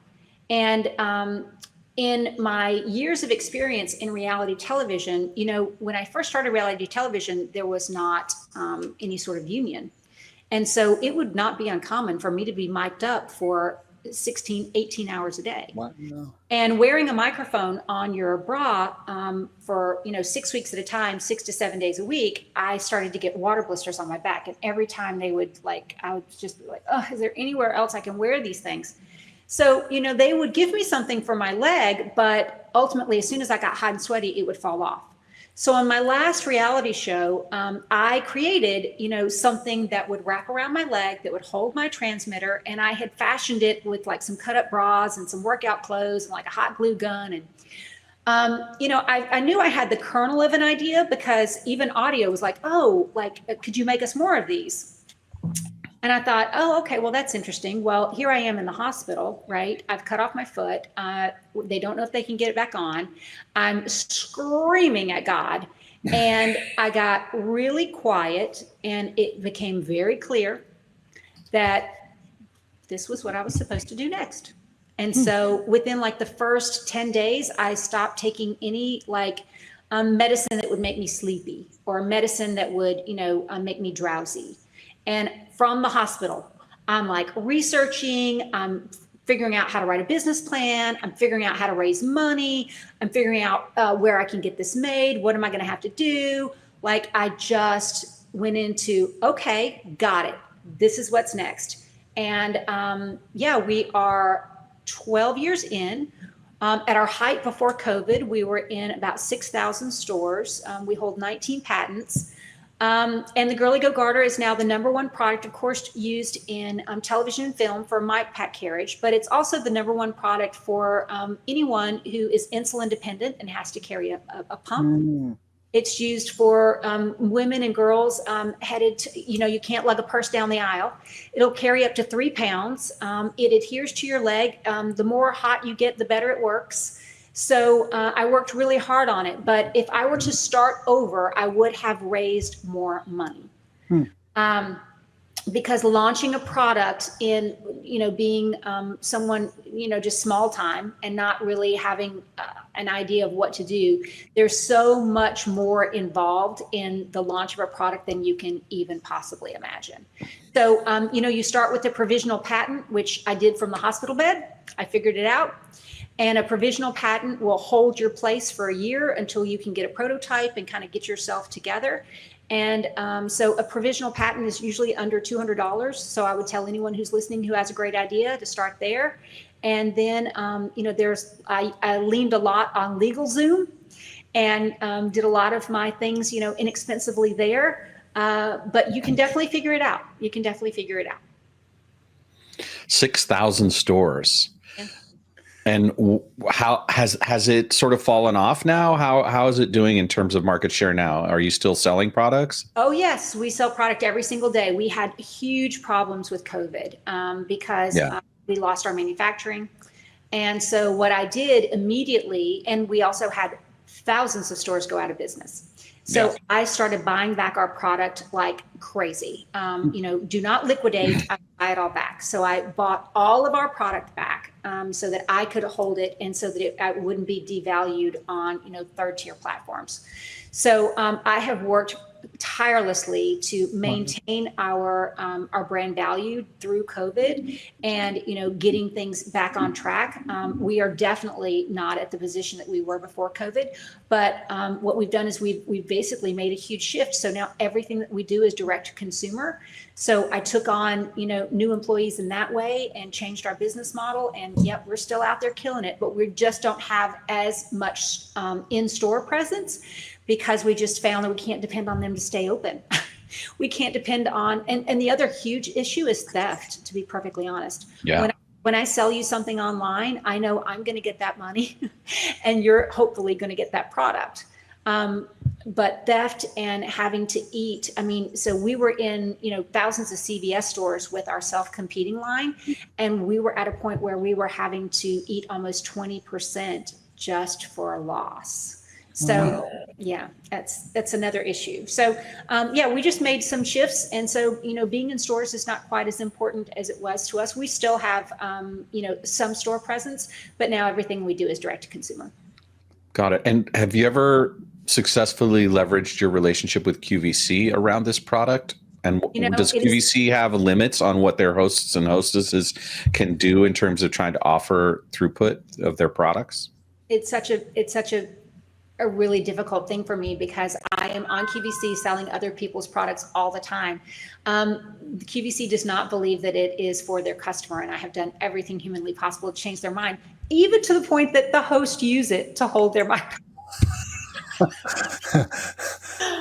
And in my years of experience in reality television, you know, when I first started reality television, there was not any sort of union. And so it would not be uncommon for me to be mic'd up for 16, 18 hours a day. What? No. And wearing a microphone on your bra for, 6 weeks at a time, 6 to 7 days a week, I started to get water blisters on my back. And every time I would just be like, oh, is there anywhere else I can wear these things? So, they would give me something for my leg, but ultimately, as soon as I got hot and sweaty, it would fall off. So on my last reality show, I created, something that would wrap around my leg, that would hold my transmitter. And I had fashioned it with like some cut up bras and some workout clothes and like a hot glue gun. And, I knew I had the kernel of an idea, because even audio was like, oh, like, could you make us more of these? And I thought, oh, okay, well, that's interesting. Well, here I am in the hospital, right? I've cut off my foot. They don't know if they can get it back on. I'm screaming at God. And I got really quiet, and it became very clear that this was what I was supposed to do next. And so within like the first 10 days, I stopped taking any medicine that would make me sleepy, or medicine that would, make me drowsy. And from the hospital, I'm like researching, I'm figuring out how to write a business plan, I'm figuring out how to raise money, I'm figuring out where I can get this made, what am I going to have to do? Like, I just went into, okay, got it. This is what's next. And we are 12 years in. At our height before COVID, we were in about 6,000 stores. We hold 19 patents. And the Girly Go Garter is now the #1 product, of course, used in television and film for mic pack carriage, but it's also the #1 product for anyone who is insulin dependent and has to carry a pump. It's used for women and girls headed to, you can't lug a purse down the aisle. It'll carry up to 3 pounds. It adheres to your leg. The more hot you get, the better it works. So I worked really hard on it, but if I were to start over, I would have raised more money. Because launching a product in, being someone, just small time and not really having an idea of what to do, there's so much more involved in the launch of a product than you can even possibly imagine. So, you start with the provisional patent, which I did from the hospital bed. I figured it out. And a provisional patent will hold your place for a year until you can get a prototype and kind of get yourself together. And so a provisional patent is usually under $200. So I would tell anyone who's listening who has a great idea to start there. And then, I leaned a lot on LegalZoom and did a lot of my things, inexpensively there. But you can definitely figure it out. 6,000 stores. And how has it sort of fallen off now? How is it doing in terms of market share now? Are you still selling products? Oh, yes. We sell product every single day. We had huge problems with COVID because we lost our manufacturing. And so what I did immediately, and we also had thousands of stores go out of business. So I started buying back our product like crazy. Do not liquidate, I buy it all back. So I bought all of our product back so that I could hold it and so that it wouldn't be devalued on, third tier platforms. So I have worked tirelessly to maintain our brand value through COVID and, getting things back on track. We are definitely not at the position that we were before COVID, but what we've done is we've basically made a huge shift. So now everything that we do is direct to consumer. So I took on, new employees in that way and changed our business model. And we're still out there killing it, but we just don't have as much in-store presence, because we just found that we can't depend on them to stay open. We can't depend on, and the other huge issue is theft, to be perfectly honest. Yeah. when I sell you something online, I know I'm going to get that money and you're hopefully going to get that product. But theft and having to eat, I mean, so we were in, thousands of CVS stores with our self-competing line, and we were at a point where we were having to eat almost 20% just for a loss. So yeah, that's another issue. So we just made some shifts. And so, being in stores is not quite as important as it was to us. We still have, some store presence, but now everything we do is direct to consumer. Got it. And have you ever successfully leveraged your relationship with QVC around this product? And does QVC have limits on what their hosts and hostesses can do in terms of trying to offer throughput of their products? It's such a really difficult thing for me because I am on QVC selling other people's products all the time. QVC does not believe that it is for their customer, and I have done everything humanly possible to change their mind, even to the point that the host use it to hold their mic.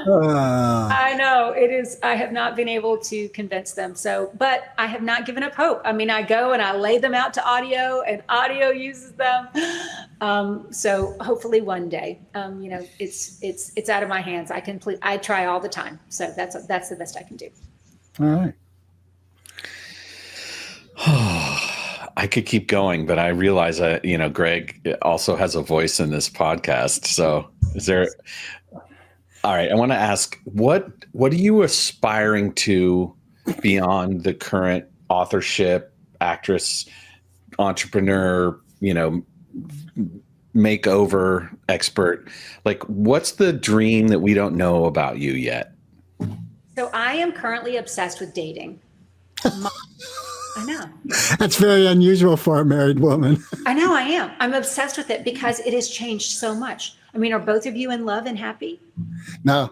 I know it is. I have not been able to convince them. But I have not given up hope. I mean, I go and I lay them out to audio, and audio uses them. So hopefully one day, it's out of my hands. I try all the time. So that's the best I can do. All right. I could keep going, but I realize that, Greg also has a voice in this podcast. So all right, I want to ask, what are you aspiring to beyond the current authorship, actress, entrepreneur, makeover expert? Like, what's the dream that we don't know about you yet? So I am currently obsessed with dating. I know. That's very unusual for a married woman. I know I am. I'm obsessed with it because it has changed so much. I mean, are both of you in love and happy? No.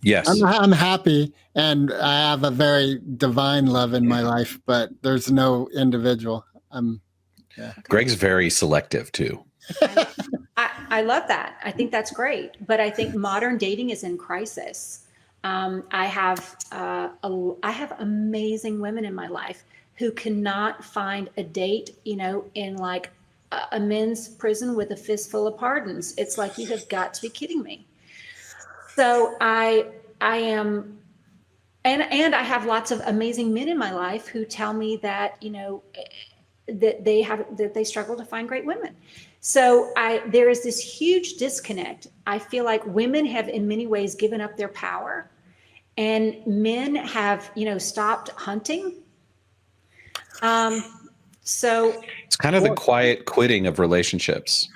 Yes. I'm happy, and I have a very divine love in my life, but there's no individual. Greg's very selective too. I love that. I think that's great. But I think modern dating is in crisis. I have amazing women in my life who cannot find a date, in like a men's prison with a fistful of pardons. It's like, you have got to be kidding me. So I am, and I have lots of amazing men in my life who tell me that, that they struggle to find great women. So there is this huge disconnect. I feel like women have in many ways given up their power, and men have, stopped hunting. So it's kind of the quiet quitting of relationships.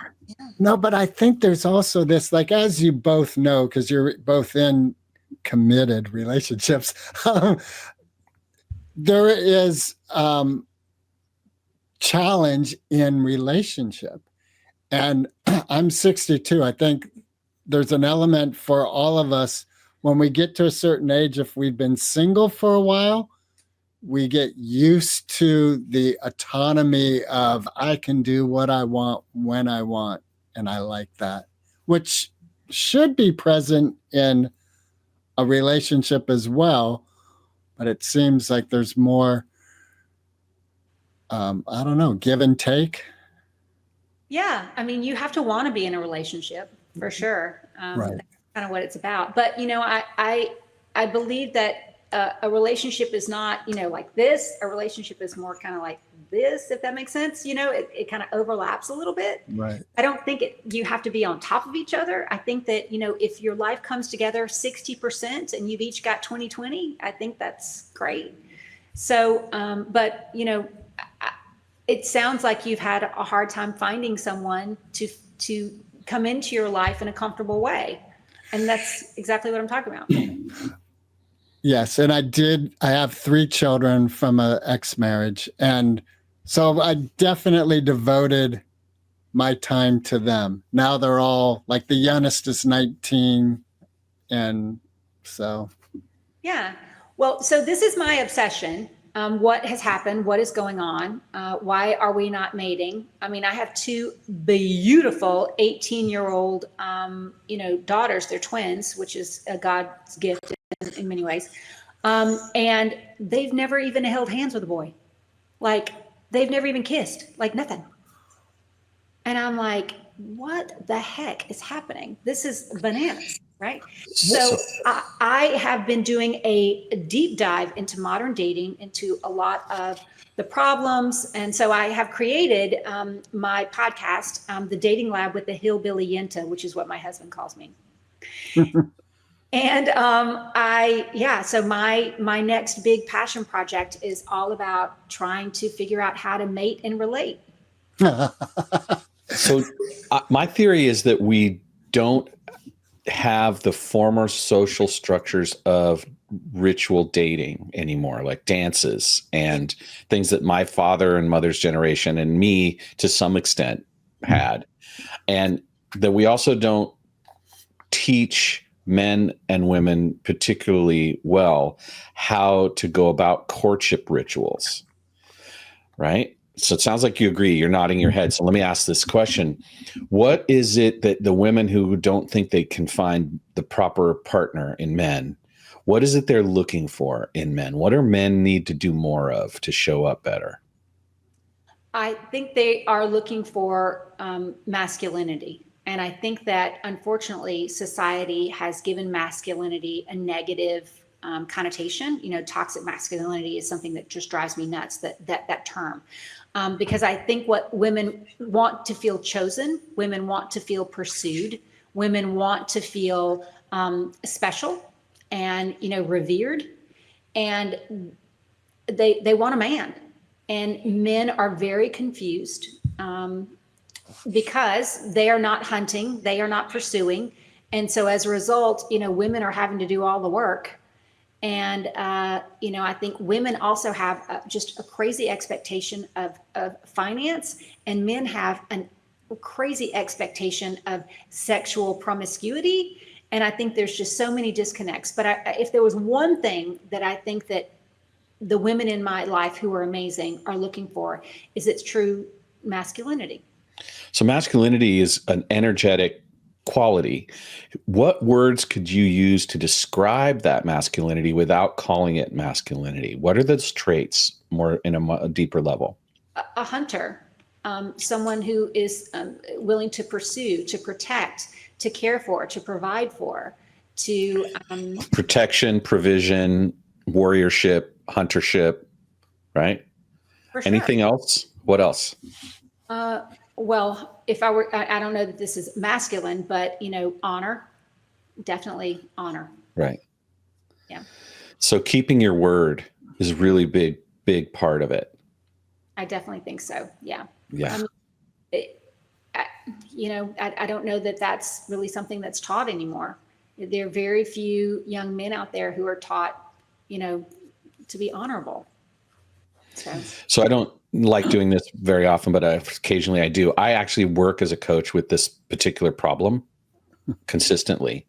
No, but I think there's also this, like, as you both know, because you're both in committed relationships, there is challenge in relationship. And I'm 62. I think there's an element for all of us when we get to a certain age, if we've been single for a while, we get used to the autonomy of I can do what I want when I want. And I like that, which should be present in a relationship as well. But it seems like there's more, I don't know, give and take. Yeah. I mean, you have to want to be in a relationship for sure. Right. That's kind of what it's about. But, I believe that a relationship is not, like this. A relationship is more kind of like this, if that makes sense. It kind of overlaps a little bit. Right. I don't think you have to be on top of each other. I think that, if your life comes together 60% and you've each got 20-20, I think that's great. So, but, it sounds like you've had a hard time finding someone to come into your life in a comfortable way. And that's exactly what I'm talking about. Yes. And I have 3 children from an ex-marriage. And so I definitely devoted my time to them. Now they're all, like, the youngest is 19. And so. Yeah. Well, so this is my obsession. What has happened? What is going on? Why are we not mating? I mean, I have 2 beautiful 18-year-old, daughters. They're twins, which is a God's gift in many ways. And they've never even held hands with a boy. Like, they've never even kissed, like nothing. And I'm like, what the heck is happening? This is bananas, right? So I have been doing a deep dive into modern dating, into a lot of the problems. And so I have created my podcast, The Dating Lab with the Hillbilly Yenta, which is what my husband calls me. And so my next big passion project is all about trying to figure out how to mate and relate. So my theory is that we don't have the former social structures of ritual dating anymore, like dances and things that my father and mother's generation and me to some extent had. And that we also don't teach men and women particularly well how to go about courtship rituals, right? So it sounds like you agree. You're nodding your head. So let me ask this question. What is it that the women who don't think they can find the proper partner in men, what is it they're looking for in men? What do men need to do more of to show up better? I think they are looking for masculinity. And I think that unfortunately society has given masculinity a negative connotation. You know, toxic masculinity is something that just drives me nuts, that term. Because I think what women want to feel chosen, women want to feel pursued, women want to feel special and, you know, revered, and they want a man. And men are very confused because they are not hunting, they are not pursuing. And so as a result, you know, women are having to do all the work. And, you know, I think women also have just a crazy expectation of finance, and men have a crazy expectation of sexual promiscuity. And I think there's just so many disconnects. But if there was one thing that I think that the women in my life who are amazing are looking for, is its true masculinity. So masculinity is an energetic quality. What words could you use to describe that masculinity without calling it masculinity? What are those traits more in a deeper level? A hunter, someone who is willing to pursue, to protect, to care for, to provide for, to protection, provision, warriorship, huntership, right? For sure. Anything else? What else? Well, if I were, I don't know that this is masculine, but, you know, honor, definitely honor. Right. Yeah. So keeping your word is really big part of it. I definitely think so. Yeah. Yeah. You know, I don't know that that's really something that's taught anymore. There are very few young men out there who are taught, you know, to be honorable. So I don't like doing this very often, but occasionally I do. I actually work as a coach with this particular problem consistently.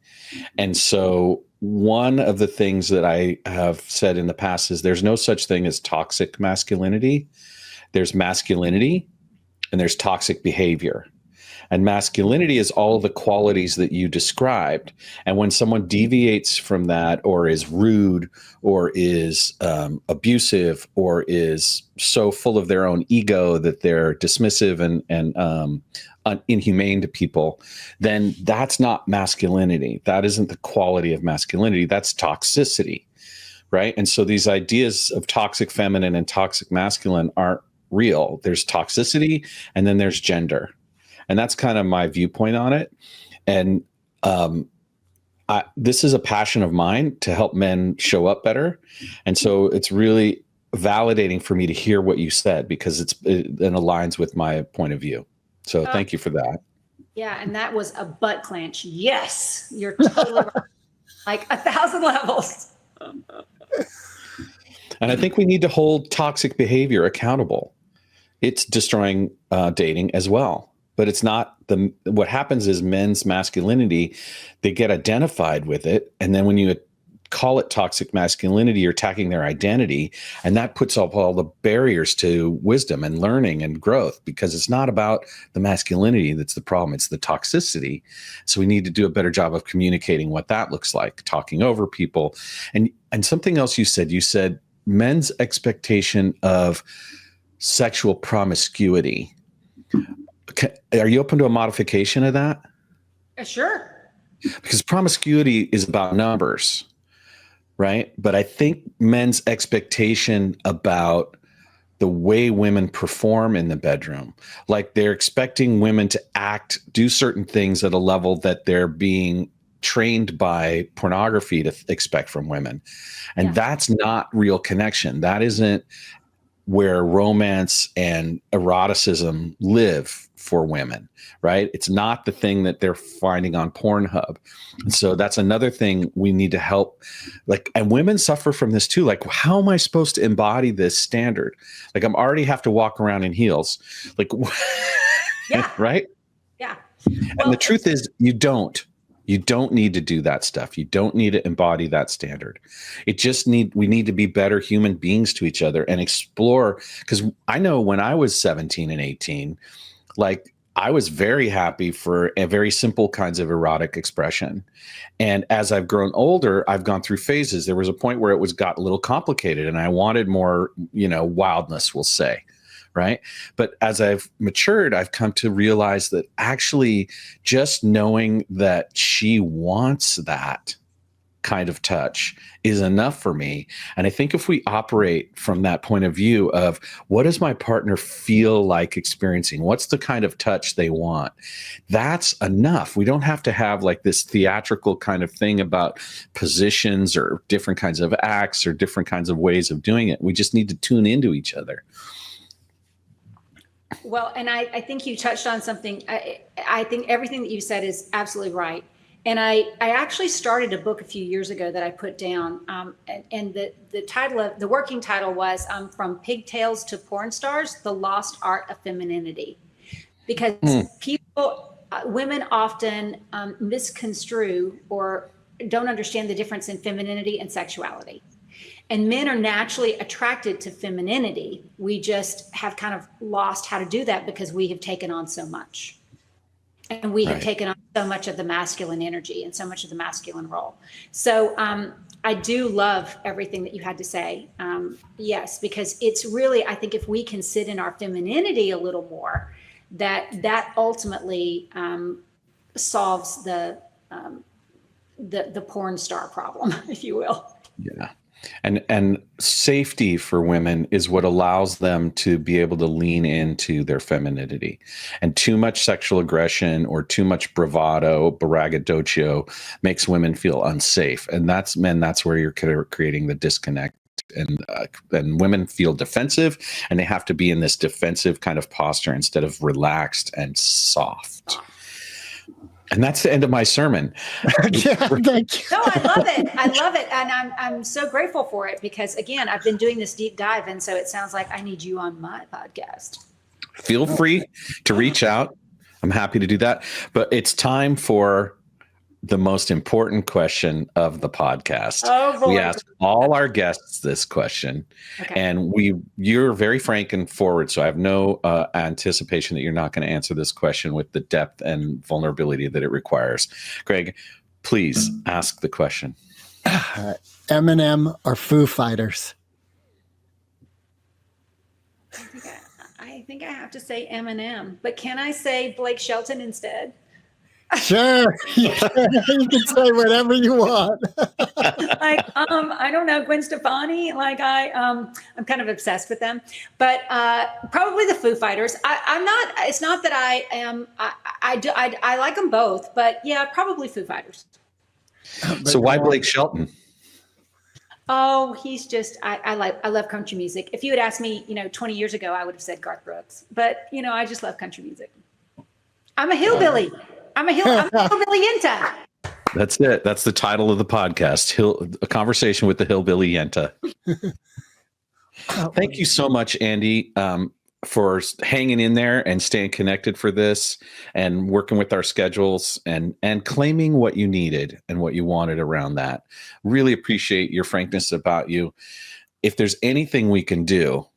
And so one of the things that I have said in the past is there's no such thing as toxic masculinity. There's masculinity and there's toxic behavior. And masculinity is all the qualities that you described. And when someone deviates from that, or is rude, or is abusive, or is so full of their own ego that they're dismissive and inhumane to people, then that's not masculinity. That isn't the quality of masculinity. That's toxicity, right? And so these ideas of toxic feminine and toxic masculine aren't real. There's toxicity, and then there's gender. And that's kind of my viewpoint on it. And this is a passion of mine to help men show up better. And so it's really validating for me to hear what you said, because it aligns with my point of view. So thank you for that. Yeah. And that was a butt clench. Yes. You're totally right. Like 1,000 levels. And I think we need to hold toxic behavior accountable. It's destroying dating as well. But it's not what happens is men's masculinity, they get identified with it. And then when you call it toxic masculinity, you're attacking their identity. And that puts up all the barriers to wisdom and learning and growth, because it's not about the masculinity that's the problem. It's the toxicity. So we need to do a better job of communicating what that looks like, talking over people. And something else you said men's expectation of sexual promiscuity. Are you open to a modification of that? Sure. Because promiscuity is about numbers, right? But I think men's expectation about the way women perform in the bedroom, like they're expecting women to do certain things at a level that they're being trained by pornography to expect from women. And that's not real connection. That isn't where romance and eroticism live for women, right? It's not the thing that they're finding on Pornhub. And so that's another thing we need to help. Like, and women suffer from this too. Like, how am I supposed to embody this standard? Like, I'm already have to walk around in heels. Like, right? Yeah. And the truth is, you don't need to do that stuff. You don't need to embody that standard. We need to be better human beings to each other and explore. Because I know when I was 17 and 18, like, I was very happy for a very simple kinds of erotic expression. And as I've grown older, I've gone through phases. There was a point where got a little complicated and I wanted more, wildness, we'll say. Right. But as I've matured, I've come to realize that actually just knowing that she wants that kind of touch is enough for me. And I think if we operate from that point of view of what does my partner feel like experiencing? What's the kind of touch they want? That's enough. We don't have to have like this theatrical kind of thing about positions or different kinds of acts or different kinds of ways of doing it. We just need to tune into each other. Well, and I think you touched on something. I think everything that you said is absolutely right. And I actually started a book a few years ago that I put down. And the title of the working title was From Pigtails to Porn Stars, The Lost Art of Femininity. Because women often misconstrue or don't understand the difference in femininity and sexuality. And men are naturally attracted to femininity. We just have kind of lost how to do that because we have taken on so much. And we have taken on so much of the masculine energy and so much of the masculine role. So I do love everything that you had to say. Yes, because it's really, I think if we can sit in our femininity a little more, that ultimately solves the porn star problem, if you will. Yeah. And safety for women is what allows them to be able to lean into their femininity. And too much sexual aggression or too much bravado, braggadocio makes women feel unsafe. And that's where you're creating the disconnect. And women feel defensive, and they have to be in this defensive kind of posture instead of relaxed and soft. And that's the end of my sermon. Thank you. No, I love it. I love it. And I'm so grateful for it because, again, I've been doing this deep dive. And so it sounds like I need you on my podcast. Feel free to reach out. I'm happy to do that. But it's time for the most important question of the podcast. Oh, boy. We ask all our guests this question, and you're very frank and forward. So I have no anticipation that you're not going to answer this question with the depth and vulnerability that it requires. Greg, please ask the question. Eminem or Foo Fighters? I think I have to say Eminem, but can I say Blake Shelton instead? Sure. You can say whatever you want. I don't know, Gwen Stefani. I'm kind of obsessed with them, but probably the Foo Fighters. I'm not. It's not that I am. I like them both, but yeah, probably Foo Fighters. So why Blake Shelton? Oh, he's just. I love country music. If you had asked me, 20 years ago, I would have said Garth Brooks. But I just love country music. I'm a hillbilly. I'm a hillbilly yenta. That's it. That's the title of the podcast. A conversation with the hillbilly yenta. Thank you so much, Andy, for hanging in there and staying connected for this and working with our schedules and claiming what you needed and what you wanted around that. Really appreciate your frankness about you. If there's anything we can do,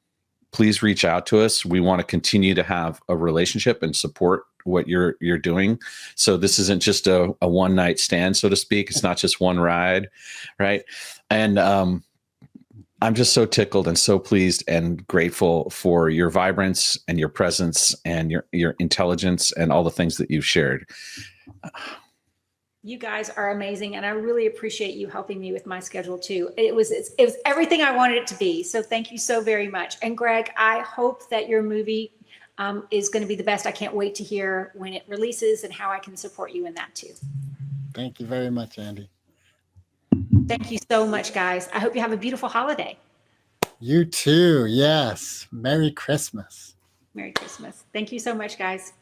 please reach out to us. We want to continue to have a relationship and support what you're doing. So this isn't just a one night stand, so to speak. It's not just one ride, right? And I'm just so tickled and so pleased and grateful for your vibrance and your presence and your intelligence and all the things that you've shared. You guys are amazing, and I really appreciate you helping me with my schedule too. It was everything I wanted it to be. So thank you so very much. And Greg, I hope that your movie is going to be the best. I can't wait to hear when it releases and how I can support you in that too. Thank you very much, Andy. Thank you so much, guys. I hope you have a beautiful holiday. You too. Yes. Merry Christmas. Merry Christmas. Thank you so much, guys.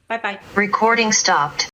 Bye-bye. Recording stopped.